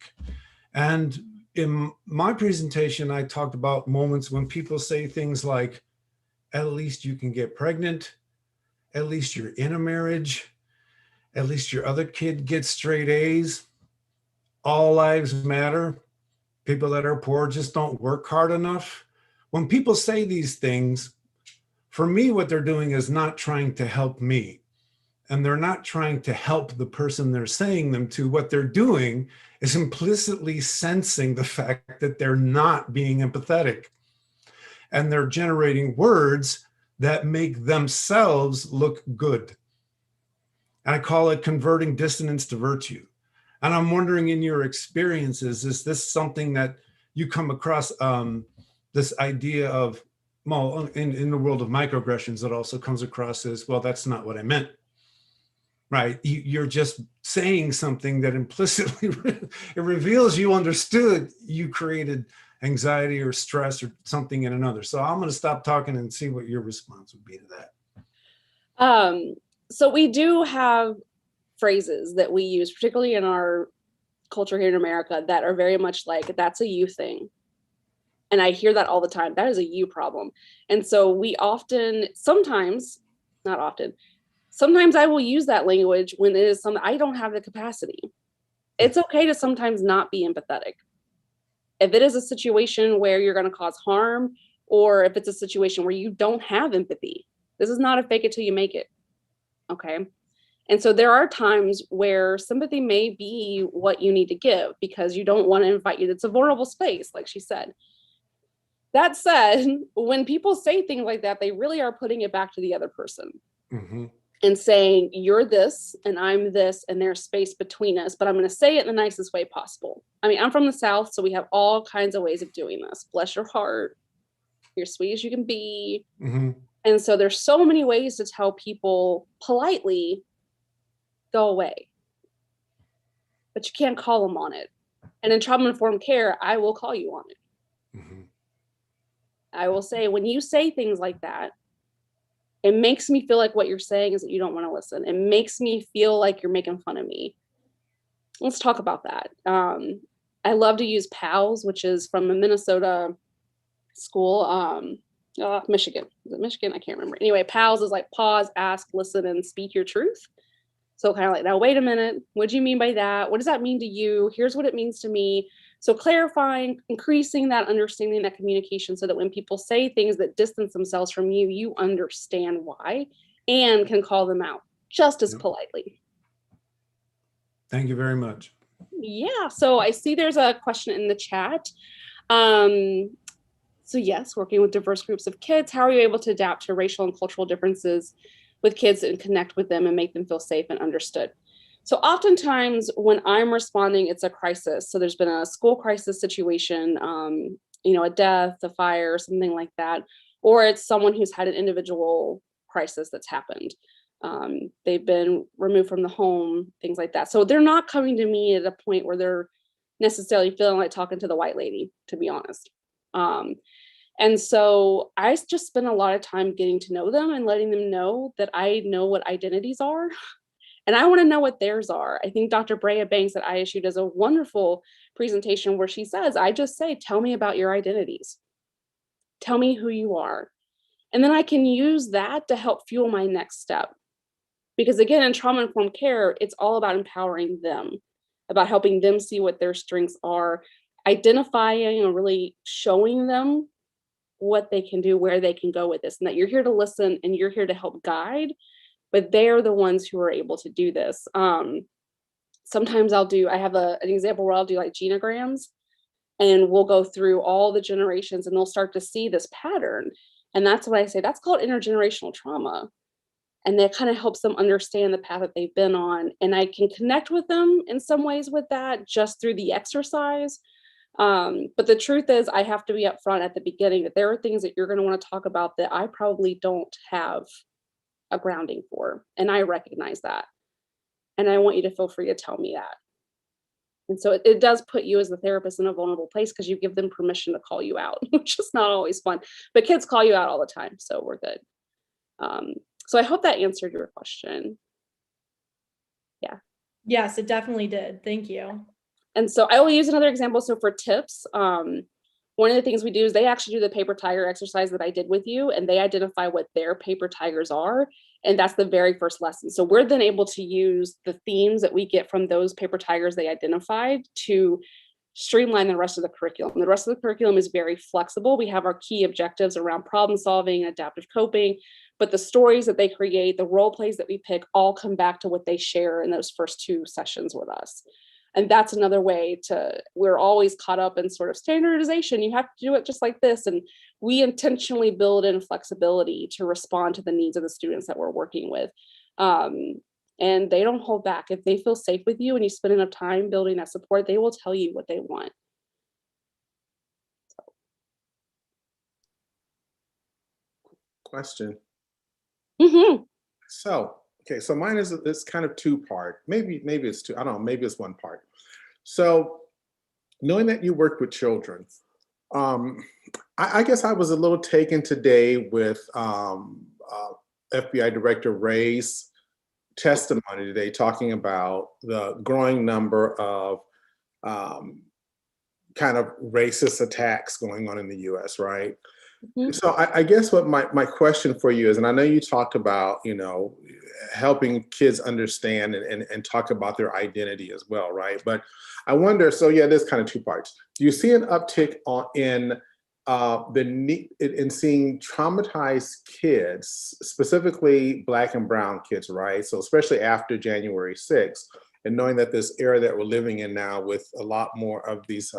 And in my presentation, I talked about moments when people say things like, at least you can get pregnant, at least you're in a marriage, at least your other kid gets straight A's, all lives matter. People that are poor just don't work hard enough. When people say these things, for me, what they're doing is not trying to help me. And they're not trying to help the person they're saying them to. What they're doing is implicitly sensing the fact that they're not being empathetic. And they're generating words that make themselves look good. And I call it converting dissonance to virtue. And I'm wondering, in your experiences, is this something that you come across, this idea of, well, in the world of microaggressions, it also comes across as, well, that's not what I meant, right? You're just saying something that implicitly, it reveals you understood you created anxiety or stress or something in another. So I'm going to stop talking and see what your response would be to that. So we do have phrases that we use, particularly in our culture here in America, that are very much like, that's a you thing. And I hear that all the time. That is a you problem. And so we often, sometimes, not often, sometimes I will use that language when it is something I don't have the capacity. It's okay to sometimes not be empathetic. If it is a situation where you're going to cause harm, or if it's a situation where you don't have empathy, this is not a fake it till you make it. Okay. And so there are times where sympathy may be what you need to give because you don't want to invite you. It's a vulnerable space, like she said. That said, when people say things like that, they really are putting it back to the other person and saying, you're this and I'm this, and there's space between us, but I'm going to say it in the nicest way possible. I mean, I'm from the South, so we have all kinds of ways of doing this. Bless your heart. You're sweet as you can be. And so there's so many ways to tell people politely, go away. But you can't call them on it. And in trauma-informed care, I will call you on it. I will say, when you say things like that, it makes me feel like what you're saying is that you don't want to listen. It makes me feel like you're making fun of me. Let's talk about that. I love to use PALS, which is from a Minnesota school, Michigan. Is it Michigan? I can't remember. Anyway, PALS is like pause, ask, listen, and speak your truth. So kind of like, now, wait a minute. What do you mean by that? What does that mean to you? Here's what it means to me. So clarifying, increasing that understanding, that communication, so that when people say things that distance themselves from you, you understand why and can call them out just as politely. Thank you very much. Yeah, so I see there's a question in the chat. So yes, working with diverse groups of kids, how are you able to adapt to racial and cultural differences with kids and connect with them and make them feel safe and understood? So oftentimes when I'm responding, it's a crisis. So there's been a school crisis situation, a death, a fire, something like that, or it's someone who's had an individual crisis that's happened. They've been removed from the home, things like that. So they're not coming to me at a point where they're necessarily feeling like talking to the white lady, to be honest. And so I just spend a lot of time getting to know them and letting them know that I know what identities are. And I want to know what theirs are. I think Dr. Brea Banks at ISU does a wonderful presentation where she says, I just say, tell me about your identities. Tell me who you are. And then I can use that to help fuel my next step. Because again, in trauma-informed care, it's all about empowering them, about helping them see what their strengths are, identifying and really showing them what they can do, where they can go with this, and that you're here to listen and you're here to help guide, but they're the ones who are able to do this. Sometimes I have an example where I'll do like genograms, and we'll go through all the generations and they'll start to see this pattern. And that's what I say, that's called intergenerational trauma. And that kind of helps them understand the path that they've been on. And I can connect with them in some ways with that just through the exercise. But the truth is, I have to be upfront at the beginning that there are things that you're going to want to talk about that I probably don't have a grounding for. And I recognize that. And I want you to feel free to tell me that. And so it does put you as the therapist in a vulnerable place because you give them permission to call you out, which is not always fun. But kids call you out all the time, so we're good. So I hope that answered your question. Yeah. Yes, it definitely did. Thank you. And so I will use another example. So for tips, one of the things we do is they actually do the paper tiger exercise that I did with you, and they identify what their paper tigers are. And that's the very first lesson. So we're then able to use the themes that we get from those paper tigers they identified to streamline the rest of the curriculum. The rest of the curriculum is very flexible. We have our key objectives around problem solving, adaptive coping, but the stories that they create, the role plays that we pick, all come back to what they share in those first 2 sessions with us. And that's another way we're always caught up in sort of standardization. You have to do it just like this. And we intentionally build in flexibility to respond to the needs of the students that we're working with. And they don't hold back. If they feel safe with you and you spend enough time building that support, they will tell you what they want. Question. Mm-hmm. So, okay, so mine is this kind of 2-part. Maybe it's 2. I don't know. Maybe it's 1 part. So, knowing that you work with children, I guess I was a little taken today with FBI Director Ray's testimony today, talking about the growing number of kind of racist attacks going on in the U.S., right? Mm-hmm. So I guess what my question for you is, and I know you talked about, helping kids understand and talk about their identity as well, right? But I wonder, so yeah, there's kind of 2 parts. Do you see an uptick in the need in seeing traumatized kids, specifically Black and brown kids, right? So especially after January 6th, and knowing that this era that we're living in now with a lot more of these,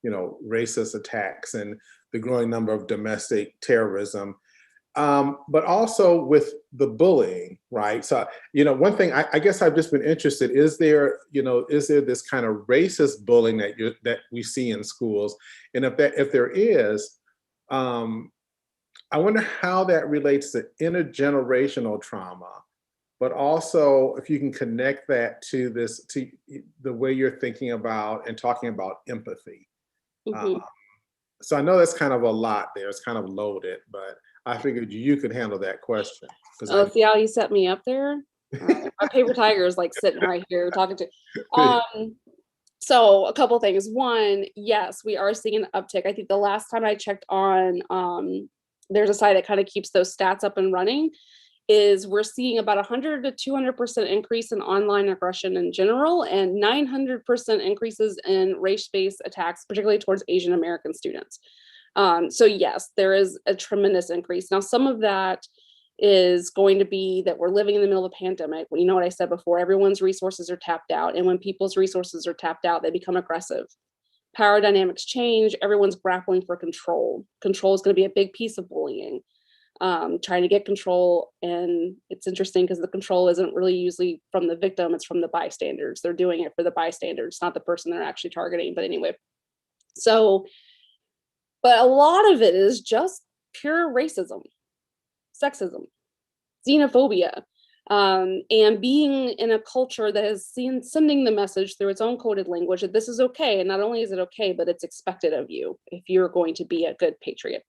racist attacks and the growing number of domestic terrorism, but also with the bullying, right? So, one thing I guess I've just been interested, is there this kind of racist bullying that we see in schools? And if there is, I wonder how that relates to intergenerational trauma, but also if you can connect that to the way you're thinking about and talking about empathy. Mhm. So I know that's kind of a lot there. It's kind of loaded, but I figured you could handle that question. Oh, see how you set me up there? All right. My paper tiger is like sitting right here talking to. So a couple things. One, yes, we are seeing an uptick. I think the last time I checked on, there's a site that kind of keeps those stats up and running, is we're seeing about 100 to 200% increase in online aggression in general, and 900% increases in race-based attacks, particularly towards Asian American students. So yes, there is a tremendous increase. Now, some of that is going to be that we're living in the middle of a pandemic. You know what I said before, everyone's resources are tapped out. And when people's resources are tapped out, they become aggressive. Power dynamics change, everyone's grappling for control. Control is going to be a big piece of bullying. Trying to get control. And it's interesting because the control isn't really usually from the victim, it's from the bystanders. They're doing it for the bystanders, not the person they're actually targeting. But anyway, but a lot of it is just pure racism, sexism, xenophobia, and being in a culture that is sending the message through its own coded language that this is okay. And not only is it okay, but it's expected of you if you're going to be a good patriot.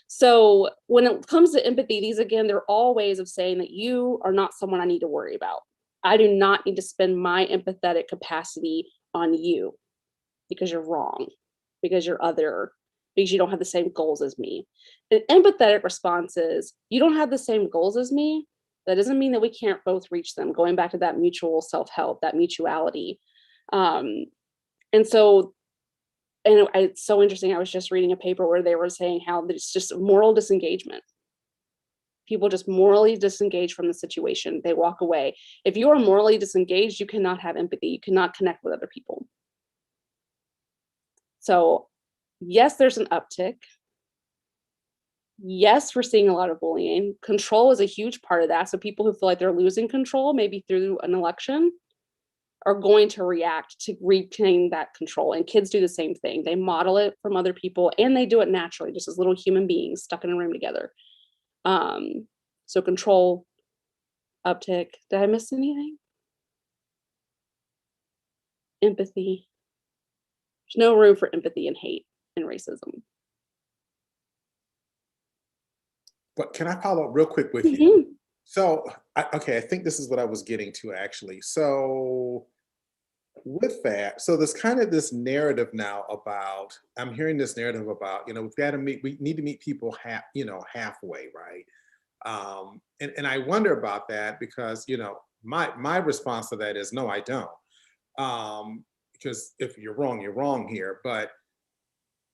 So when it comes to empathy, these, again, they're all ways of saying that you are not someone I need to worry about. I do not need to spend my empathetic capacity on you because you're wrong, because you're other, because you don't have the same goals as me. An empathetic response is, you don't have the same goals as me. That doesn't mean that we can't both reach them. Going back to that mutual self-help, that mutuality. And it's so interesting. I was just reading a paper where they were saying how it's just moral disengagement. People just morally disengage from the situation. They walk away. If you are morally disengaged, you cannot have empathy. You cannot connect with other people. So yes, there's an uptick. Yes, we're seeing a lot of bullying. Control is a huge part of that. So people who feel like they're losing control, maybe through an election, are going to react to retain that control. And kids do the same thing. They model it from other people, and they do it naturally, just as little human beings stuck in a room together. So control, uptick. Did I miss anything? Empathy. There's no room for empathy and hate and racism. But can I follow up real quick with you? Mhm. So, I think this is what I was getting to actually. So with that, so there's kind of this narrative now about, I'm hearing this narrative about, we need to meet people halfway, right? And I wonder about that because, my response to that is, no, I don't. Because if you're wrong here. But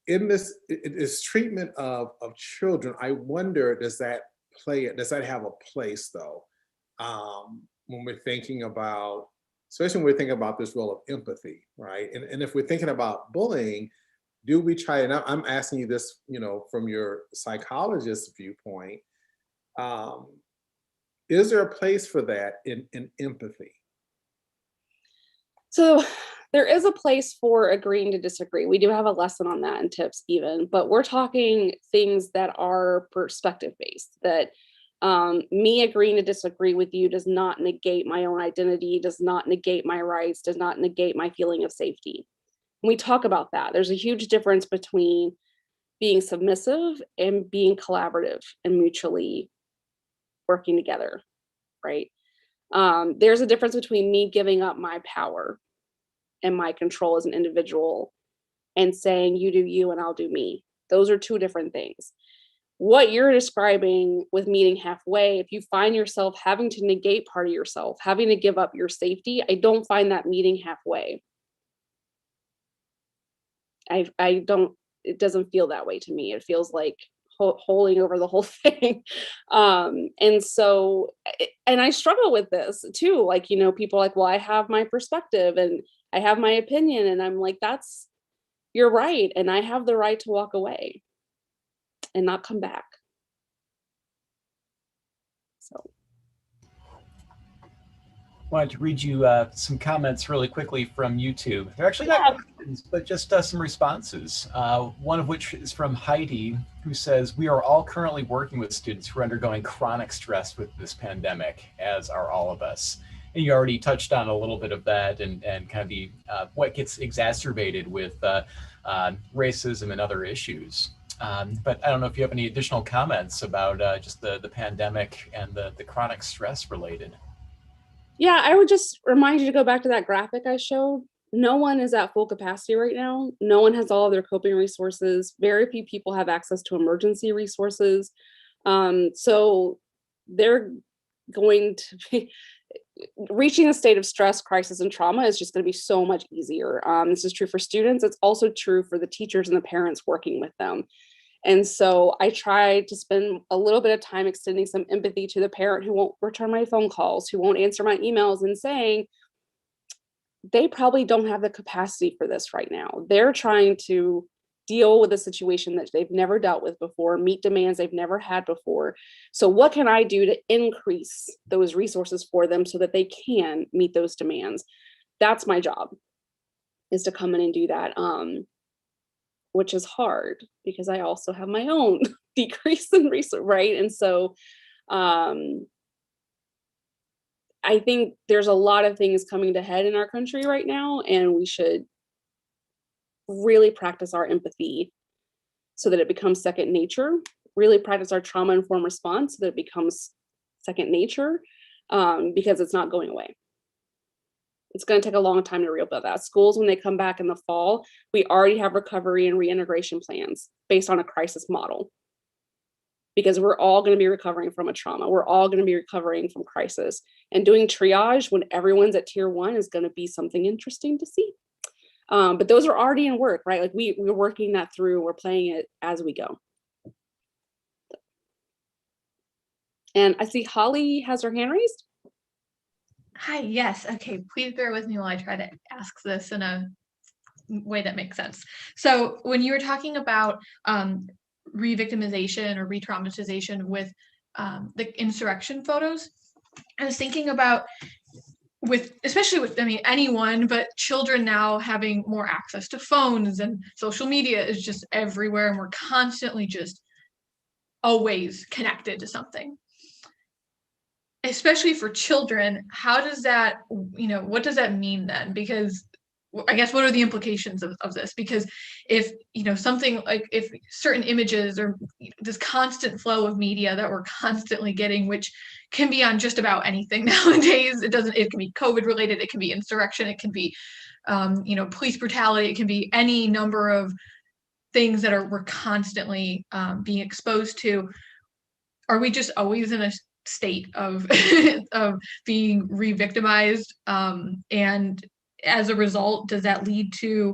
in this treatment of children, I wonder, does that have a place though? When we're thinking about, especially when we're thinking about this role of empathy, right? And if we're thinking about bullying, do we try, and I'm asking you this, from your psychologist's viewpoint, is there a place for that in empathy? So there is a place for agreeing to disagree. We do have a lesson on that and tips even, but we're talking things that are perspective based, that me agreeing to disagree with you does not negate my own identity, does not negate my rights, does not negate my feeling of safety. When we talk about that, there's a huge difference between being submissive and being collaborative and mutually working together, right? There's a difference between me giving up my power and my control as an individual and saying, you do you and I'll do me. Those are two different things. What you're describing with meeting halfway, if you find yourself having to negate part of yourself, having to give up your safety, I don't find that meeting halfway. I don't it doesn't feel that way to me. It feels like holding over the whole thing. And so, and I struggle with this too. Like, you know, people are like, well, I have my perspective and I have my opinion. And I'm like, you're right. And I have the right to walk away and not come back. So. Wanted to read you some comments really quickly from YouTube. They're actually not questions, but just some responses. One of which is from Heidi, who says, we are all currently working with students who are undergoing chronic stress with this pandemic, as are all of us. And you already touched on a little bit of that and kind of the what gets exacerbated with racism and other issues. But I don't know if you have any additional comments about just the pandemic and the chronic stress related. Yeah, I would just remind you to go back to that graphic I showed. No one is at full capacity right now. No one has all of their coping resources. Very few people have access to emergency resources. So they're going to be reaching a state of stress, crisis, and trauma is just going to be so much easier. This is true for students. It's also true for the teachers and the parents working with them. And so I try to spend a little bit of time extending some empathy to the parent who won't return my phone calls, who won't answer my emails, and saying they probably don't have the capacity for this right now. They're trying to deal with a situation that they've never dealt with before, meet demands they've never had before. So what can I do to increase those resources for them so that they can meet those demands? That's my job, is to come in and do that. Which is hard because I also have my own decrease in resource, right? And so I think there's a lot of things coming to head in our country right now, and we should really practice our empathy so that it becomes second nature, really practice our trauma-informed response so that it becomes second nature, because it's not going away. It's going to take a long time to rebuild that. Schools, when they come back in the fall, we already have recovery and reintegration plans based on a crisis model, because we're all going to be recovering from a trauma. We're all going to be recovering from crisis, and doing triage when everyone's at tier 1 is going to be something interesting to see. But those are already in work, right? Like we're working that through. We're playing it as we go. And I see Holly has her hand raised. Hi, yes. Okay, please bear with me while I try to ask this in a way that makes sense. So when you were talking about re-victimization or re-traumatization with the insurrection photos, I was thinking about especially with, I mean, anyone, but children now having more access to phones, and social media is just everywhere, and we're constantly just always connected to something. Especially for children, how does that, what does that mean then? Because I guess, what are the implications of this? Because if, something like, if certain images or this constant flow of media that we're constantly getting, which can be on just about anything nowadays, it can be COVID related, it can be insurrection, it can be, police brutality, it can be any number of things that we're constantly being exposed to. Are we just always in a state of of being re-victimized, and as a result, does that lead to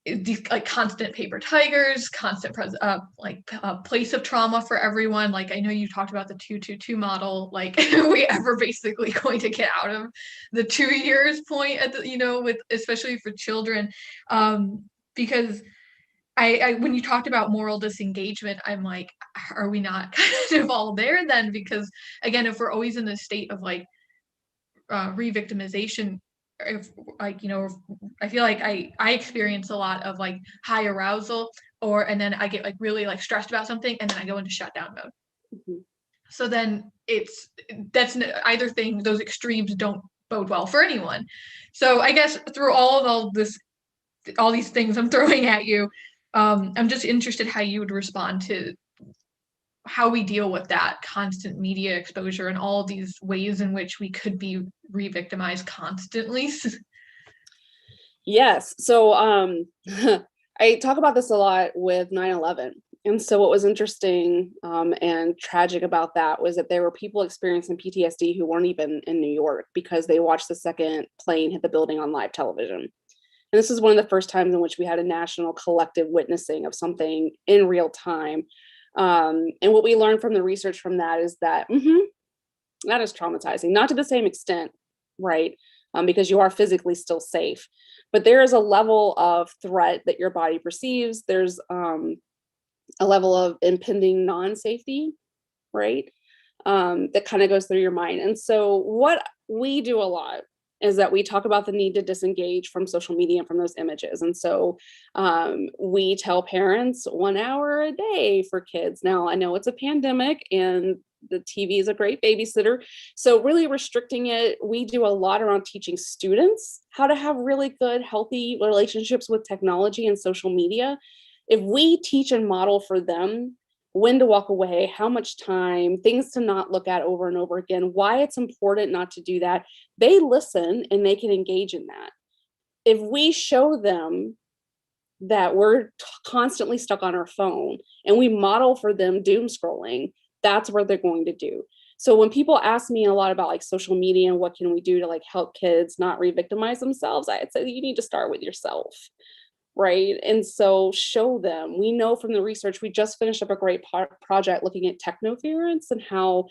these like constant paper tigers, constant place of trauma for everyone? Like, I know you talked about the 2-2-2 model. Like, are we ever basically going to get out of the 2 years point at the, with especially for children, because I when you talked about moral disengagement, I'm like, are we not kind of all there then? Because again, if we're always in this state of like re-victimization, if like, I feel like I experience a lot of like high arousal, and then I get like really like stressed about something, and then I go into shutdown mode. Mm-hmm. So then that's either thing, those extremes don't bode well for anyone. So I guess through all these things I'm throwing at you, I'm just interested how you would respond to how we deal with that constant media exposure and all of these ways in which we could be re-victimized constantly. Yes. So I talk about this a lot with 9/11. And so what was interesting and tragic about that was that there were people experiencing PTSD who weren't even in New York because they watched the second plane hit the building on live television. And this is one of the first times in which we had a national collective witnessing of something in real time. And what we learned from the research from that is that that is traumatizing, not to the same extent, right? Because you are physically still safe, but there is a level of threat that your body perceives. There's a level of impending non-safety, right? That kind of goes through your mind. And so what we do a lot is that we talk about the need to disengage from social media and from those images. And so we tell parents 1 hour a day for kids. Now, I know it's a pandemic and the TV is a great babysitter. So really restricting it, we do a lot around teaching students how to have really good, healthy relationships with technology and social media. If we teach and model for them when to walk away, how much time, things to not look at over and over again, why it's important not to do that, they listen and they can engage in that. If we show them that we're constantly stuck on our phone and we model for them doom scrolling, that's what they're going to do. So when people ask me a lot about like social media and what can we do to like help kids not re-victimize themselves, I'd say you need to start with yourself. Right. And so show them. We know from the research, we just finished up a great project looking at technoference and how,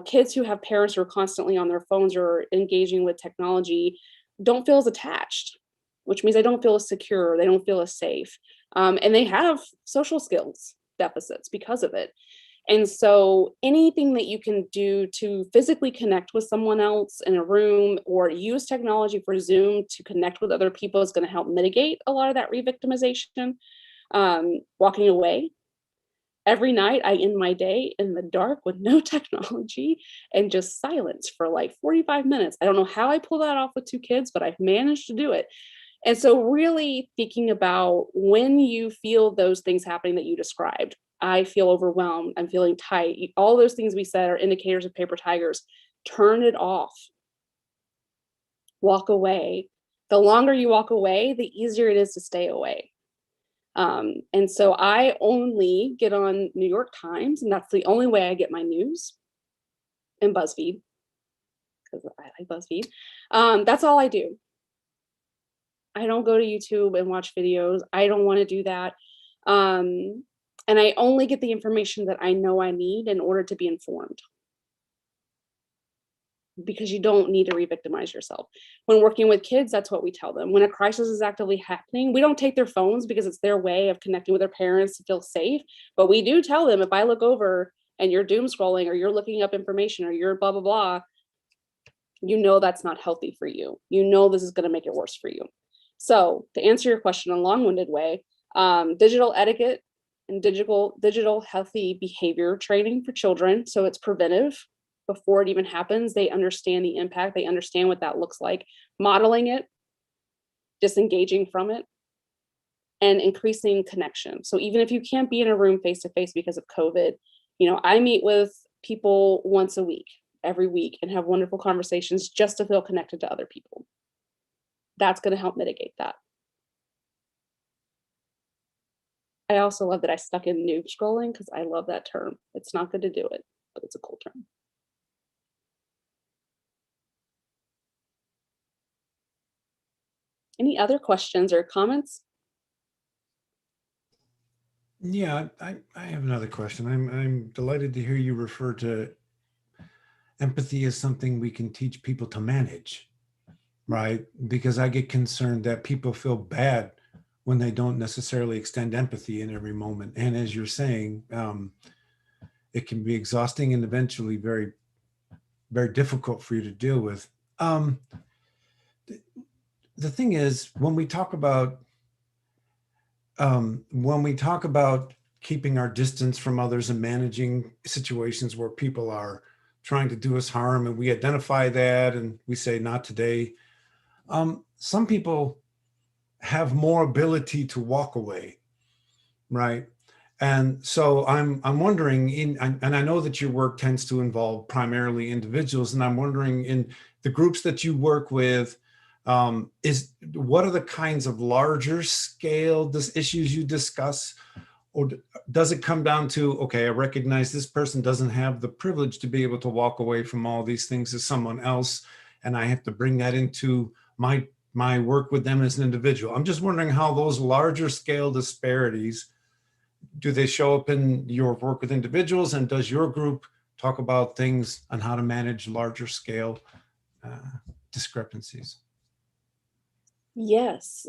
kids who have parents who are constantly on their phones or engaging with technology don't feel as attached, which means they don't feel as secure, they don't feel as safe. And they have social skills deficits because of it. And so anything that you can do to physically connect with someone else in a room or use technology for Zoom to connect with other people is going to help mitigate a lot of that re-victimization. Walking away. Every night I end my day in the dark with no technology and just silence for like 45 minutes. I don't know how I pull that off with 2 kids, but I've managed to do it. And so really thinking about when you feel those things happening that you described, I feel overwhelmed, I'm feeling tight, all those things we said are indicators of paper tigers. Turn it off. Walk away. The longer you walk away, the easier it is to stay away. And so I only get on New York Times, and that's the only way I get my news, and BuzzFeed, because I like BuzzFeed. That's all I do. I don't go to YouTube and watch videos. I don't want to do that. And I only get the information that I know I need in order to be informed. Because you don't need to re-victimize yourself. When working with kids, that's what we tell them. When a crisis is actively happening, we don't take their phones because it's their way of connecting with their parents to feel safe. But we do tell them, if I look over and you're doom scrolling or you're looking up information or you're blah, blah, blah, that's not healthy for you. This is going to make it worse for you. So to answer your question in a long-winded way, digital etiquette and digital healthy behavior training for children. So it's preventive before it even happens. They understand the impact. They understand what that looks like. Modeling it, disengaging from it, and increasing connection. So even if you can't be in a room face-to-face because of COVID, I meet with people once a week, every week, and have wonderful conversations just to feel connected to other people. That's going to help mitigate that. I also love that I stuck in noob scrolling because I love that term. It's not good to do it, but it's a cool term. Any other questions or comments? Yeah, I have another question. I'm delighted to hear you refer to empathy as something we can teach people to manage, right? Because I get concerned that people feel bad when they don't necessarily extend empathy in every moment. And as you're saying, it can be exhausting and eventually very, very difficult for you to deal with. The thing is, when we talk about keeping our distance from others and managing situations where people are trying to do us harm, and we identify that and we say, not today. Some people have more ability to walk away, right? And so I'm wondering, and I know that your work tends to involve primarily individuals, and I'm wondering, in the groups that you work with, what are the kinds of larger scale issues you discuss? Or does it come down to, okay, I recognize this person doesn't have the privilege to be able to walk away from all these things as someone else, and I have to bring that into my my work with them as an individual. I'm just wondering how those larger scale disparities, do they show up in your work with individuals, and does your group talk about things on how to manage larger scale discrepancies? Yes.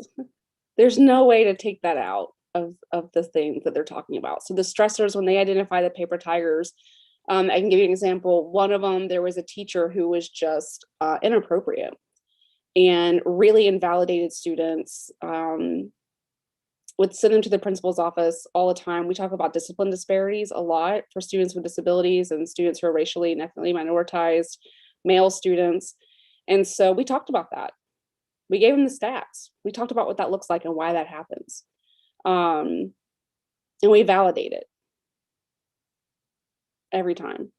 There's no way to take that out of the things that they're talking about. So the stressors, when they identify the paper tigers, I can give you an example. One of them, there was a teacher who was just inappropriate and really invalidated students, would send them to the principal's office all the time. We talk about discipline disparities a lot for students with disabilities and students who are racially and ethnically minoritized, male students. And so we talked about that. We gave them the stats. We talked about what that looks like and why that happens. And we validate it every time.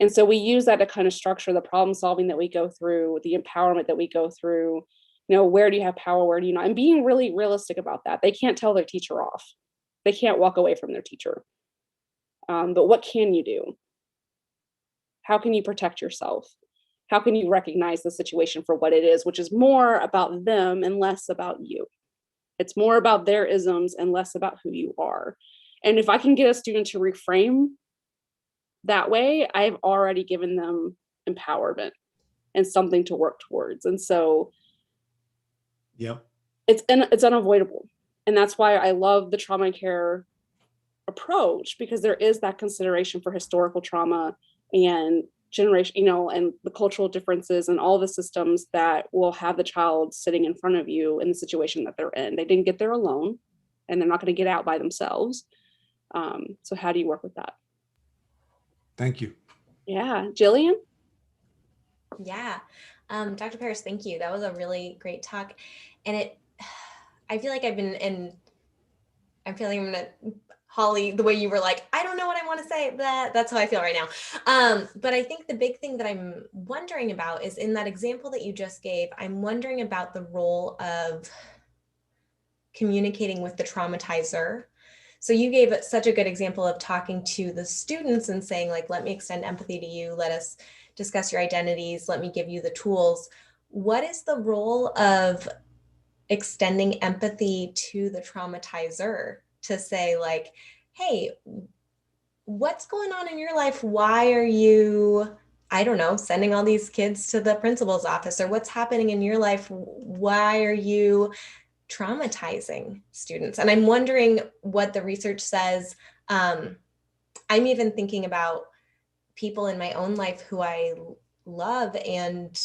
And so we use that to kind of structure the problem solving that we go through, the empowerment that we go through. You know, where do you have power? Where do you not? And being really realistic about that. They can't tell their teacher off. They can't walk away from their teacher. But what can you do? How can you protect yourself? How can you recognize the situation for what it is, which is more about them and less about you? It's more about their isms and less about who you are. And if I can get a student to reframe that way, I've already given them empowerment and something to work towards. And so Yep. it's unavoidable. And that's why I love the trauma care approach, because there is that consideration for historical trauma and generation, you know, and the cultural differences and all the systems that will have the child sitting in front of you in the situation that they're in. They didn't get there alone, and they're not going to get out by themselves. So how do you work with that? Thank you. Yeah. Jillian? Yeah. Dr. Parris, thank you. That was a really great talk. And I feel like I'm feeling I'm gonna, Holly, the way you were like, I don't know what I want to say, that's how I feel right now. But I think the big thing that I'm wondering about is in that example that you just gave, I'm wondering about the role of communicating with the traumatizer. So you gave such a good example of talking to the students and saying, like, let me extend empathy to you. Let us discuss your identities. Let me give you the tools. What is the role of extending empathy to the traumatizer to say, like, hey, what's going on in your life? Why are you, I don't know, sending all these kids to the principal's office? Or what's happening in your life? Why are you traumatizing students? And I'm wondering what the research says. I'm even thinking about people in my own life who I love and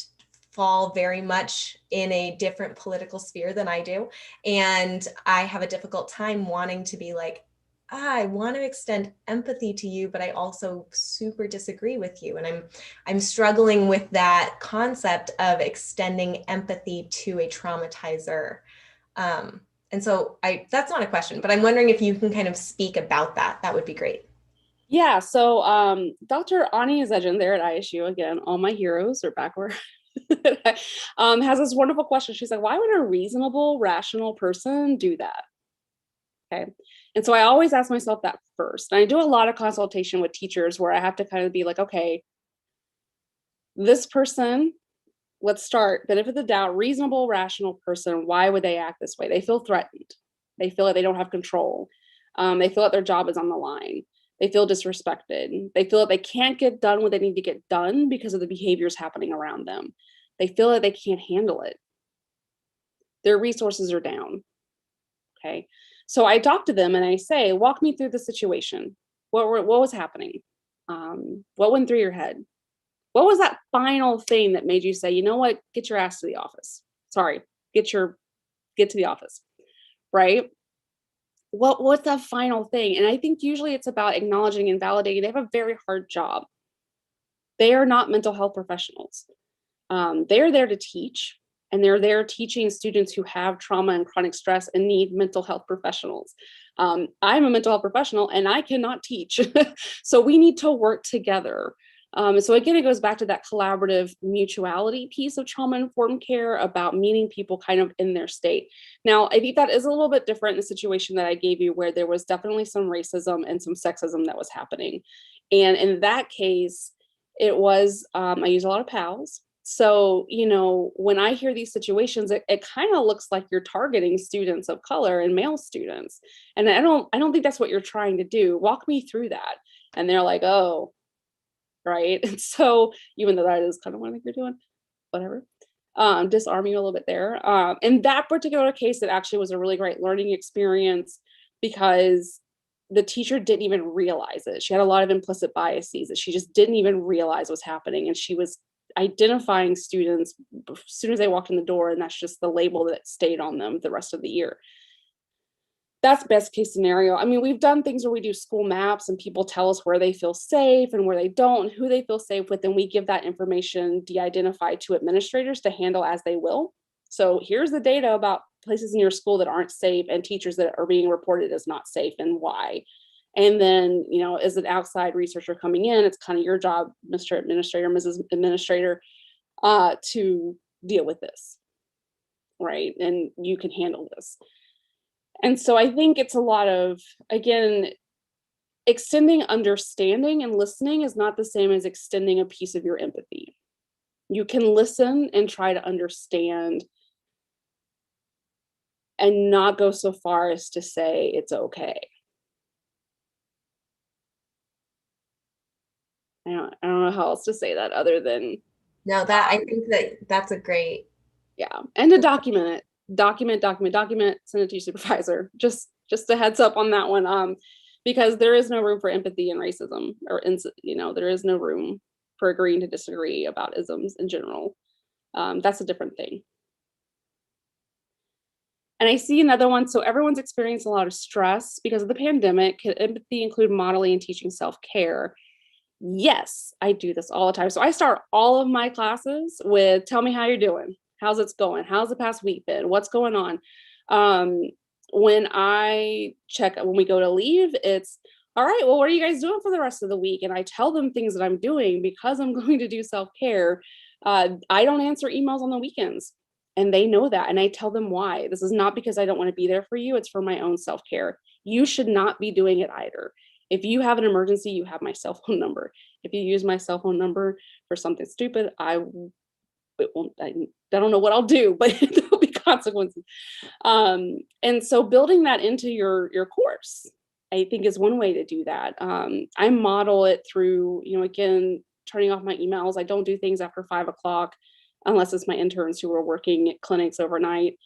fall very much in a different political sphere than I do. And I have a difficult time wanting to be like, I want to extend empathy to you, but I also super disagree with you. And I'm struggling with that concept of extending empathy to a traumatizer. And so that's not a question, but I'm wondering if you can kind of speak about that. That would be great. Yeah. So Dr. Ani Zejan there at ISU, again, all my heroes are back where has this wonderful question. She's like, why would a reasonable, rational person do that? Okay. And so I always ask myself that first. And I do a lot of consultation with teachers where I have to kind of be like, okay, this person, let's start benefit of the doubt, reasonable, rational person. Why would they act this way? They feel threatened. They feel like they don't have control. They feel like their job is on the line. They feel disrespected. They feel that they can't get done what they need to get done because of the behaviors happening around them. They feel that they can't handle it. Their resources are down. Okay. So I talk to them and I say, walk me through the situation. What was happening? What went through your head? What was that final thing that made you say, you know what, get your ass to the office? Sorry, get to the office, right? What's that final thing? And I think usually it's about acknowledging and validating. They have a very hard job. They are not mental health professionals. They're there to teach, and they're there teaching students who have trauma and chronic stress and need mental health professionals. I'm a mental health professional and I cannot teach. So we need to work together. So again, it goes back to that collaborative mutuality piece of trauma-informed care about meeting people kind of in their state. Now, I think that is a little bit different in the situation that I gave you, where there was definitely some racism and some sexism that was happening. And in that case, it was, I use a lot of PALs. So, you know, when I hear these situations, it kind of looks like you're targeting students of color and male students. And I don't think that's what you're trying to do. Walk me through that. And they're like, oh, right. And so even though that is kind of what I think you're doing, whatever. Disarm you a little bit there. In that particular case, it actually was a really great learning experience because the teacher didn't even realize it. She had a lot of implicit biases that she just didn't even realize was happening. And she was identifying students as soon as they walked in the door, and that's just the label that stayed on them the rest of the year. That's best case scenario. I mean, we've done things where we do school maps and people tell us where they feel safe and where they don't, and who they feel safe with, and we give that information de-identified to administrators to handle as they will. So here's the data about places in your school that aren't safe and teachers that are being reported as not safe and why. And then, you know, as an outside researcher coming in, it's kind of your job, Mr. Administrator, Mrs. Administrator, to deal with this, right? And you can handle this. And so I think it's a lot of, again, extending understanding and listening is not the same as extending a piece of your empathy. You can listen and try to understand and not go so far as to say it's okay. I don't know how else to say that other than. No, that I think that's a great. Yeah, and to document it. Document, send it to your supervisor. Just a heads up on that one. Because there is no room for empathy and racism, or you know, there is no room for agreeing to disagree about isms in general. That's a different thing. And I see another one. So everyone's experienced a lot of stress because of the pandemic. Can empathy include modeling and teaching self-care? Yes, I do this all the time. So I start all of my classes with, tell me how you're doing. How's it going? How's the past week been? What's going on? When we go to leave, it's, all right, well, what are you guys doing for the rest of the week? And I tell them things that I'm doing because I'm going to do self-care. I don't answer emails on the weekends, and they know that. And I tell them why. This is not because I don't want to be there for you. It's for my own self-care. You should not be doing it either. If you have an emergency, you have my cell phone number. If you use my cell phone number for something stupid, I don't know what I'll do, but there'll be consequences. And so building that into your course, I think, is one way to do that. I model it through, you know, again, turning off my emails. I don't do things after 5 o'clock unless it's my interns who are working at clinics overnight.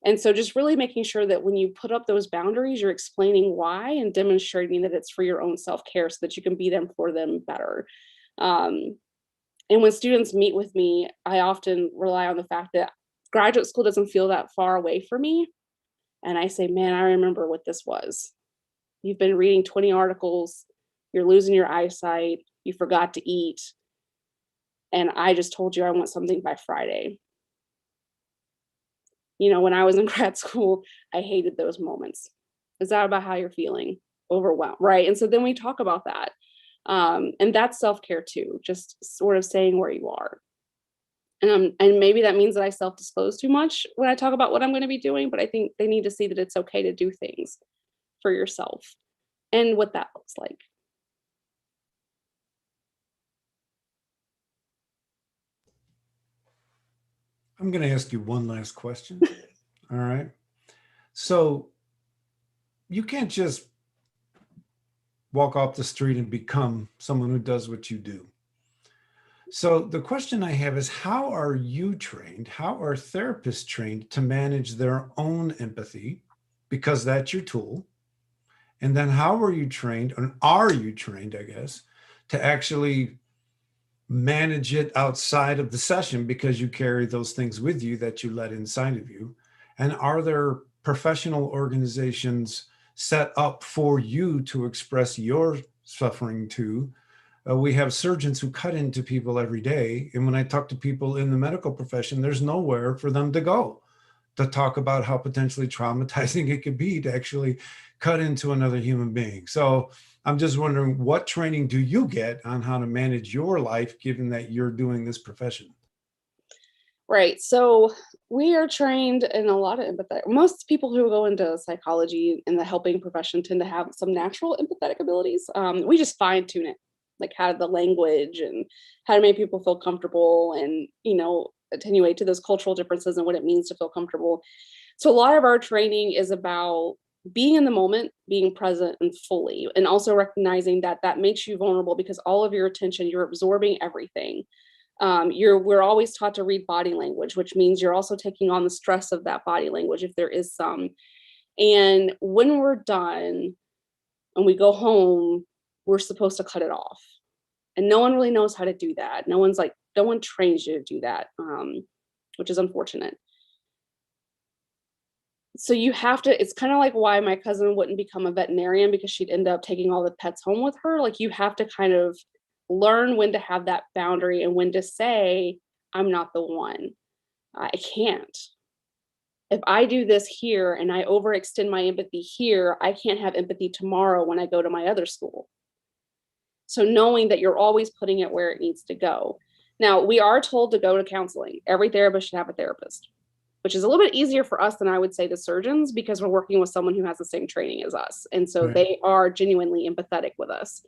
And so just really making sure that when you put up those boundaries, you're explaining why and demonstrating that it's for your own self-care so that you can be them for them better. And when students meet with me, I often rely on the fact that graduate school doesn't feel that far away from me. And I say, man, I remember what this was. You've been reading 20 articles, you're losing your eyesight, you forgot to eat. And I just told you I want something by Friday. You know, when I was in grad school, I hated those moments. Is that about how you're feeling? Overwhelmed, right? And so then we talk about that. And that's self-care too, just sort of saying where you are. And maybe that means that I self-disclose too much when I talk about what I'm going to be doing, but I think they need to see that it's okay to do things for yourself and what that looks like. I'm going to ask you one last question. All right. So you can't just walk off the street and become someone who does what you do. So the question I have is, how are you trained? How are therapists trained to manage their own empathy? Because that's your tool. And then how are you trained, and are you trained, I guess, to actually manage it outside of the session because you carry those things with you that you let inside of you? And are there professional organizations set up for you to express your suffering to? We have surgeons who cut into people every day. And when I talk to people in the medical profession, there's nowhere for them to go to talk about how potentially traumatizing it could be to actually cut into another human being. So I'm just wondering, what training do you get on how to manage your life, given that you're doing this profession? Right. So we are trained in a lot of empathetic. Most people who go into psychology in the helping profession tend to have some natural empathetic abilities. We just fine tune it like how the language and how to make people feel comfortable and, attenuate to those cultural differences and what it means to feel comfortable. So a lot of our training is about being in the moment, being present and fully, and also recognizing that that makes you vulnerable because all of your attention, you're absorbing everything. We're always taught to read body language, which means you're also taking on the stress of that body language if there is some. And when we're done and we go home, we're supposed to cut it off. And no one really knows how to do that. No one trains you to do that, which is unfortunate. So you have to, it's kind of like why my cousin wouldn't become a veterinarian because she'd end up taking all the pets home with her. Like you have to kind of learn when to have that boundary and when to say, I'm not the one. I can't. If I do this here and I overextend my empathy here, I can't have empathy tomorrow when I go to my other school. So knowing that you're always putting it where it needs to go. Now, we are told to go to counseling. Every therapist should have a therapist, which is a little bit easier for us than I would say the surgeons because we're working with someone who has the same training as us. And so they are genuinely empathetic with us.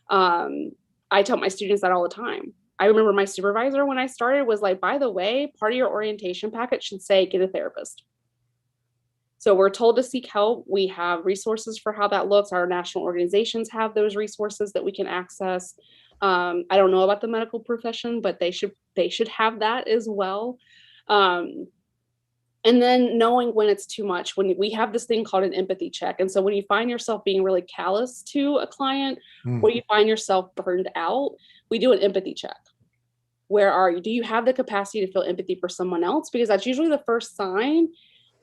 I tell my students that all the time. I remember my supervisor when I started was like, by the way, part of your orientation packet should say, get a therapist. So we're told to seek help. We have resources for how that looks. Our national organizations have those resources that we can access. I don't know about the medical profession, but they should have that as well. And then knowing when it's too much, when we have this thing called an empathy check. And so when you find yourself being really callous to a client, or you find yourself burned out, we do an empathy check. Where are you? Do you have the capacity to feel empathy for someone else? Because that's usually the first sign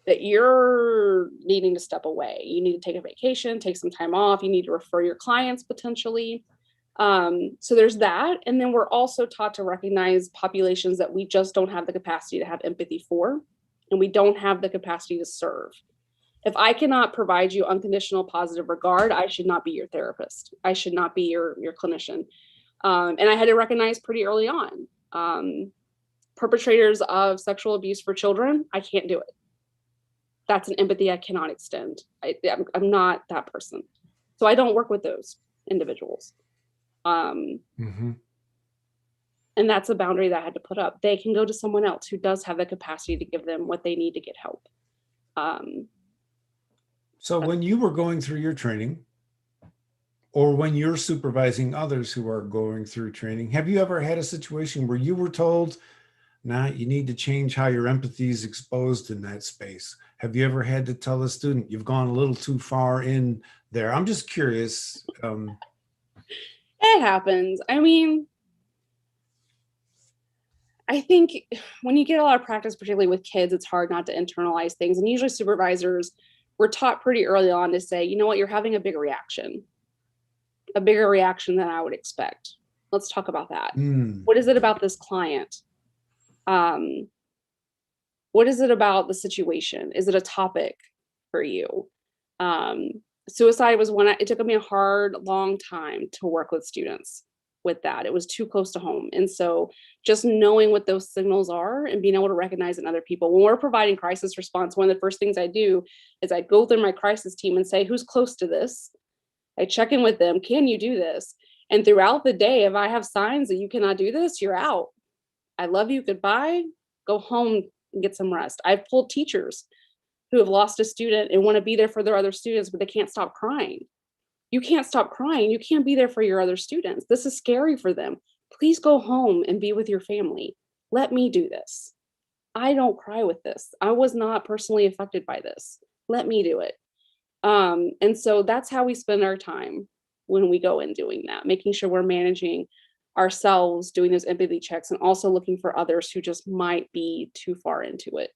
that you're needing to step away. You need to take a vacation, take some time off. You need to refer your clients potentially. So there's that. And then we're also taught to recognize populations that we just don't have the capacity to have empathy for. And we don't have the capacity to serve. If I cannot provide you unconditional positive regard, I should not be your therapist. I should not be your clinician. And I had to recognize pretty early on, perpetrators of sexual abuse for children, I can't do it. That's an empathy I cannot extend. I'm not that person. So I don't work with those individuals. And that's a boundary that I had to put up. They can go to someone else who does have the capacity to give them what they need to get help. So when you were going through your training, or when you're supervising others who are going through training, have you ever had a situation where you were told, nah, you need to change how your empathy is exposed in that space? Have you ever had to tell a student, you've gone a little too far in there? I'm just curious. It happens. I mean, I think when you get a lot of practice, particularly with kids, it's hard not to internalize things. And usually supervisors were taught pretty early on to say, you know what, you're having a bigger reaction than I would expect. Let's talk about that. What is it about this client? What is it about the situation? Is it a topic for you? Suicide was one, it took me a long time to work with students with that. It was too close to home. And so just knowing what those signals are and being able to recognize in other people. When we're providing crisis response, one of the first things I do is I go through my crisis team and say, who's close to this? I check in with them. Can you do this? And throughout the day, if I have signs that you cannot do this, you're out. I love you. Goodbye. Go home and get some rest. I've pulled teachers who have lost a student and want to be there for their other students, but they can't stop crying. You can't stop crying. You can't be there for your other students. This is scary for them. Please go home and be with your family. Let me do this. I don't cry with this. I was not personally affected by this. Let me do it. And so that's how we spend our time when we go in doing that, making sure we're managing ourselves, doing those empathy checks, and also looking for others who just might be too far into it.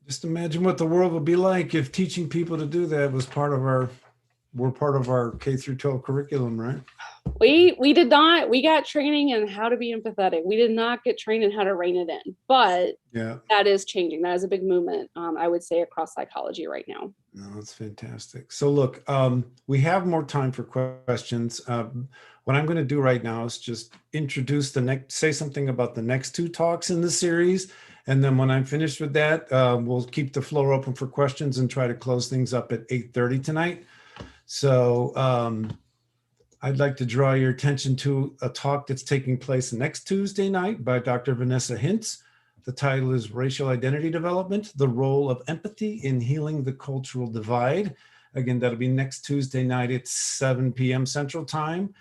Just imagine what the world would be like if teaching people to do that was part of our K through 12 curriculum, right? We did not. We got training in how to be empathetic. We did not get trained in how to rein it in, but yeah, that is changing. That is a big movement, I would say, across psychology right now. No, that's fantastic. So look, we have more time for questions. What I'm going to do right now is just introduce say something about the next two talks in the series. And then when I'm finished with that, we'll keep the floor open for questions and try to close things up at 8:30 tonight. So I'd like to draw your attention to a talk that's taking place next Tuesday night by Dr. Vanessa Hintz. The title is Racial Identity Development, the Role of Empathy in Healing the Cultural Divide. Again, that'll be next Tuesday night at 7 p.m. Central Time.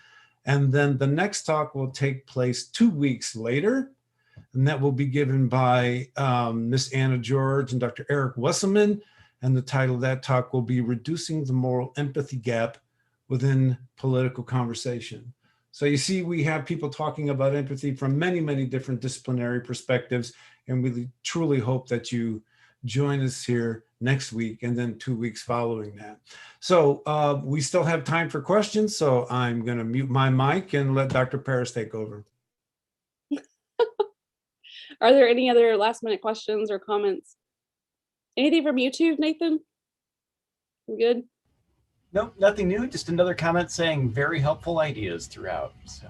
And then the next talk will take place 2 weeks later, and that will be given by Miss Anna George and Dr. Eric Wesselman. And the title of that talk will be Reducing the Moral Empathy Gap Within Political Conversation. So you see, we have people talking about empathy from many, many different disciplinary perspectives, and we truly hope that you join us here next week and then 2 weeks following that. So we still have time for questions, so I'm going to mute my mic and let Dr. Parris take over. Are there any other last minute questions or comments? Anything from YouTube, Nathan? We good? Nope, nothing new. Just another comment saying very helpful ideas throughout. So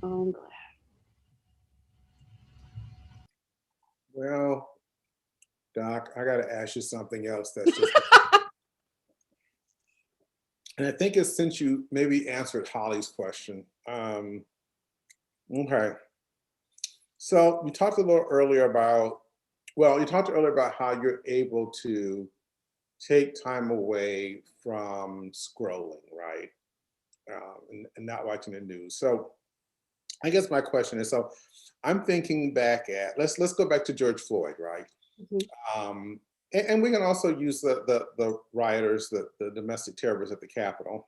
I'm glad. Well, Doc, I got to ask you something else that's just. And I think it's since you maybe answered Holly's question. Okay. So you talked a little earlier about, well, you talked earlier about how you're able to take time away from scrolling, right? And not watching the news. So I guess my question is, so I'm thinking back at, let's go back to George Floyd, right? Mm-hmm. And we can also use the rioters, the domestic terrorists at the Capitol.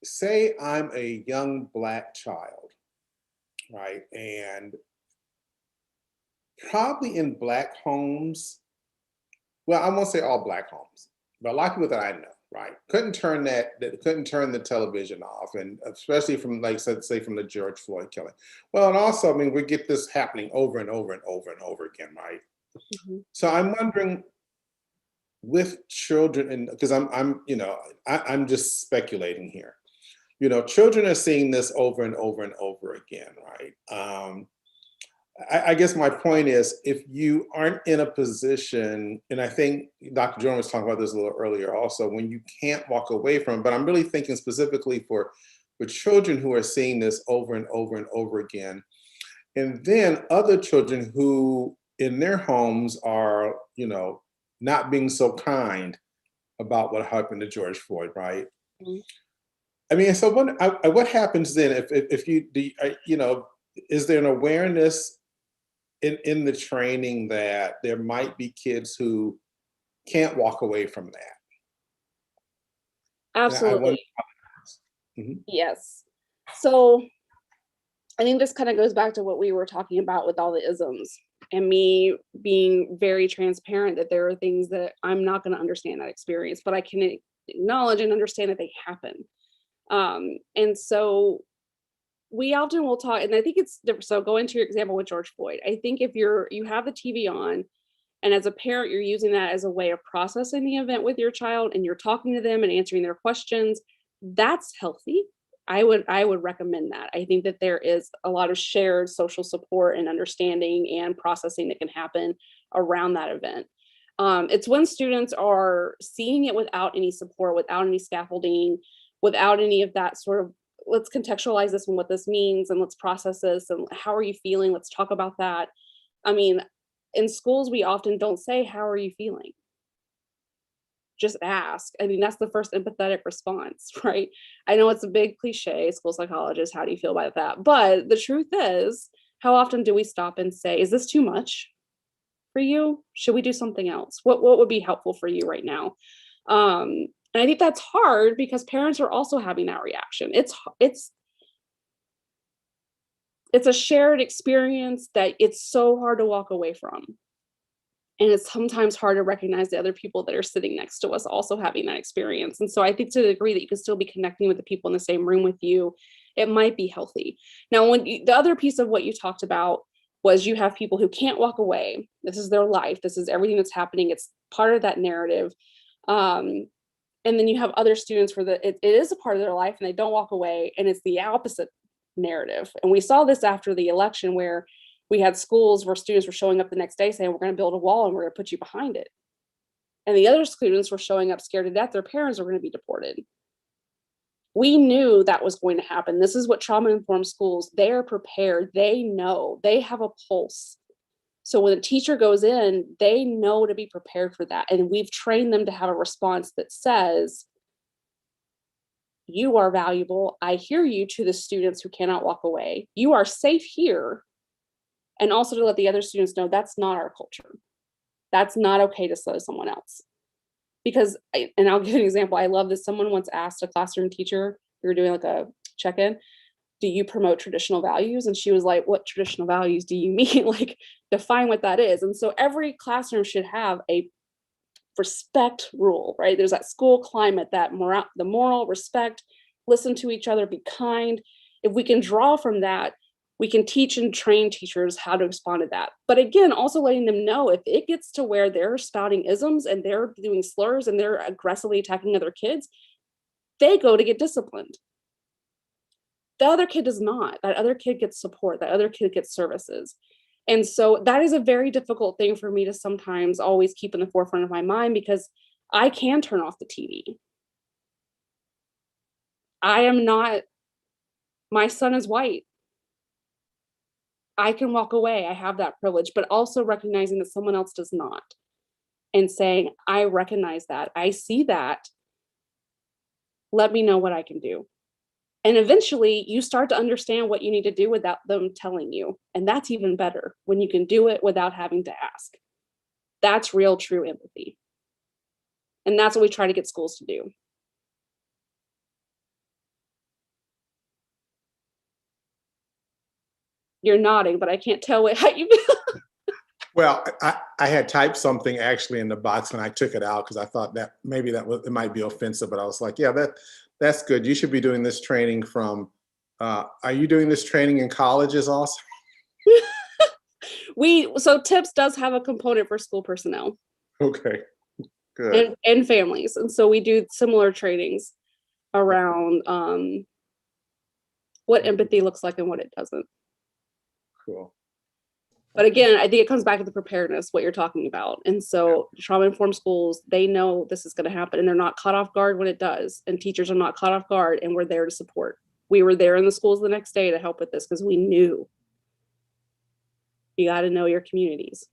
Say I'm a young Black child, right? And probably in Black homes, well, I won't say all Black homes, but a lot of people that I know, right, couldn't turn the television off, and especially from, like, say from the George Floyd killing. Well, and also, I mean, we get this happening over and over and over and over again, right? Mm-hmm. So I'm wondering, with children, and because I'm just speculating here. You know, children are seeing this over and over and over again, right? I guess my point is, if you aren't in a position, and I think Dr. Jordan was talking about this a little earlier also, when you can't walk away from it, but I'm really thinking specifically for children who are seeing this over and over and over again. And then other children who in their homes are, not being so kind about what happened to George Floyd, right? Mm-hmm. I mean, so what happens then if you is there an awareness in the training that there might be kids who can't walk away from that? Absolutely. Mm-hmm. Yes. So I think this kind of goes back to what we were talking about with all the isms, and me being very transparent that there are things that I'm not going to understand that experience, but I can acknowledge and understand that they happen. And so we often will talk, and I think it's different. So going to your example with George Floyd, I think if you have the TV on, and as a parent, you're using that as a way of processing the event with your child, and you're talking to them and answering their questions, that's healthy. I would recommend that. I think that there is a lot of shared social support and understanding and processing that can happen around that event. It's when students are seeing it without any support, without any scaffolding, without any of that sort of, let's contextualize this and what this means, and let's process this, and how are you feeling? Let's talk about that. I mean, in schools, we often don't say, how are you feeling? Just ask. I mean, that's the first empathetic response, right? I know it's a big cliche, school psychologist, how do you feel about that? But the truth is, how often do we stop and say, is this too much for you? Should we do something else? What would be helpful for you right now? And I think that's hard because parents are also having that reaction. It's a shared experience that it's so hard to walk away from. And it's sometimes hard to recognize the other people that are sitting next to us also having that experience. And so I think to the degree that you can still be connecting with the people in the same room with you, it might be healthy. Now, the other piece of what you talked about was you have people who can't walk away. This is their life. This is everything that's happening. It's part of that narrative. And then you have other students where it is a part of their life and they don't walk away, and it's the opposite narrative. And we saw this after the election, where we had schools where students were showing up the next day saying, we're going to build a wall and we're going to put you behind it. And the other students were showing up scared to death their parents are going to be deported. We knew that was going to happen. This is what trauma-informed schools, they are prepared. They know, they have a pulse. So when a teacher goes in, they know to be prepared for that. And we've trained them to have a response that says, you are valuable. I hear you, to the students who cannot walk away. You are safe here. And also to let the other students know that's not our culture. That's not okay to say to someone else. Because, and I'll give an example. I love this. Someone once asked a classroom teacher, we were doing like a check-in, do you promote traditional values? And she was like, what traditional values do you mean? Like, define what that is. And so every classroom should have a respect rule, right? There's that school climate, that the moral respect, listen to each other, be kind. If we can draw from that, we can teach and train teachers how to respond to that. But again, also letting them know if it gets to where they're spouting isms and they're doing slurs and they're aggressively attacking other kids, they go to get disciplined. The other kid does not. That other kid gets support. That other kid gets services. And so that is a very difficult thing for me to sometimes always keep in the forefront of my mind, because I can turn off the TV. I am not, my son is white. I can walk away. I have that privilege, but also recognizing that someone else does not, and saying, I recognize that. I see that. Let me know what I can do. And eventually you start to understand what you need to do without them telling you. And that's even better, when you can do it without having to ask. That's real, true empathy. And that's what we try to get schools to do. You're nodding, but I can't tell how you feel. Well, I had typed something actually in the box and I took it out because I thought that maybe it might be offensive, but I was like, yeah, that's good. You should be doing this training from, are you doing this training in colleges also? So TIPS does have a component for school personnel. Okay, good. And families. And so we do similar trainings around what empathy looks like and what it doesn't. Cool. But again, I think it comes back to the preparedness, what you're talking about. And so trauma-informed schools, they know this is going to happen, and they're not caught off guard when it does. And teachers are not caught off guard, and we're there to support. We were there in the schools the next day to help with this, because we knew you got to know your communities,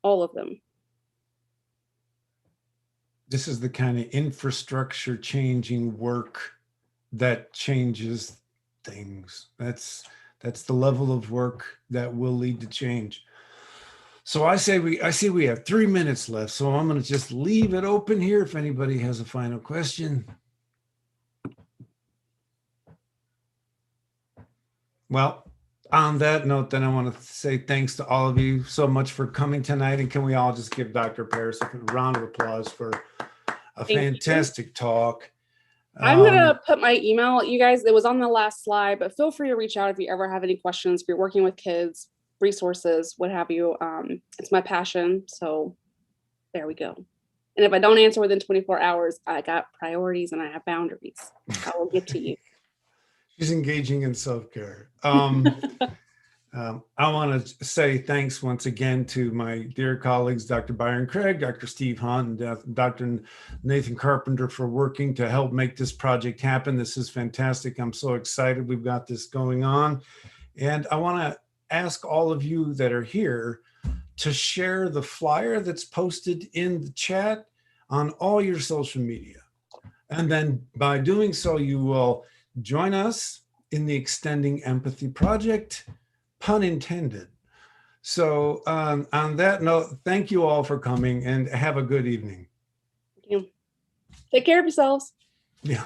all of them. This is the kind of infrastructure changing work that changes things. That's the level of work that will lead to change. So I see we have 3 minutes left, so I'm going to just leave it open here if anybody has a final question. Well, on that note, then I want to say thanks to all of you so much for coming tonight. And can we all just give Dr. Parris a round of applause for a fantastic talk. I'm going to put my email, you guys, it was on the last slide, but feel free to reach out if you ever have any questions, if you're working with kids, resources, what have you. It's my passion. So there we go. And if I don't answer within 24 hours, I got priorities and I have boundaries. I will get to you. She's engaging in self-care. I want to say thanks once again to my dear colleagues, Dr. Byron Craig, Dr. Steve Hunt, and Dr. Nathan Carpenter for working to help make this project happen. This is fantastic. I'm so excited we've got this going on. And I want to ask all of you that are here to share the flyer that's posted in the chat on all your social media. And then by doing so, you will join us in the Extending Empathy Project, pun intended. So on that note, thank you all for coming and have a good evening. Thank you. Take care of yourselves. Yeah.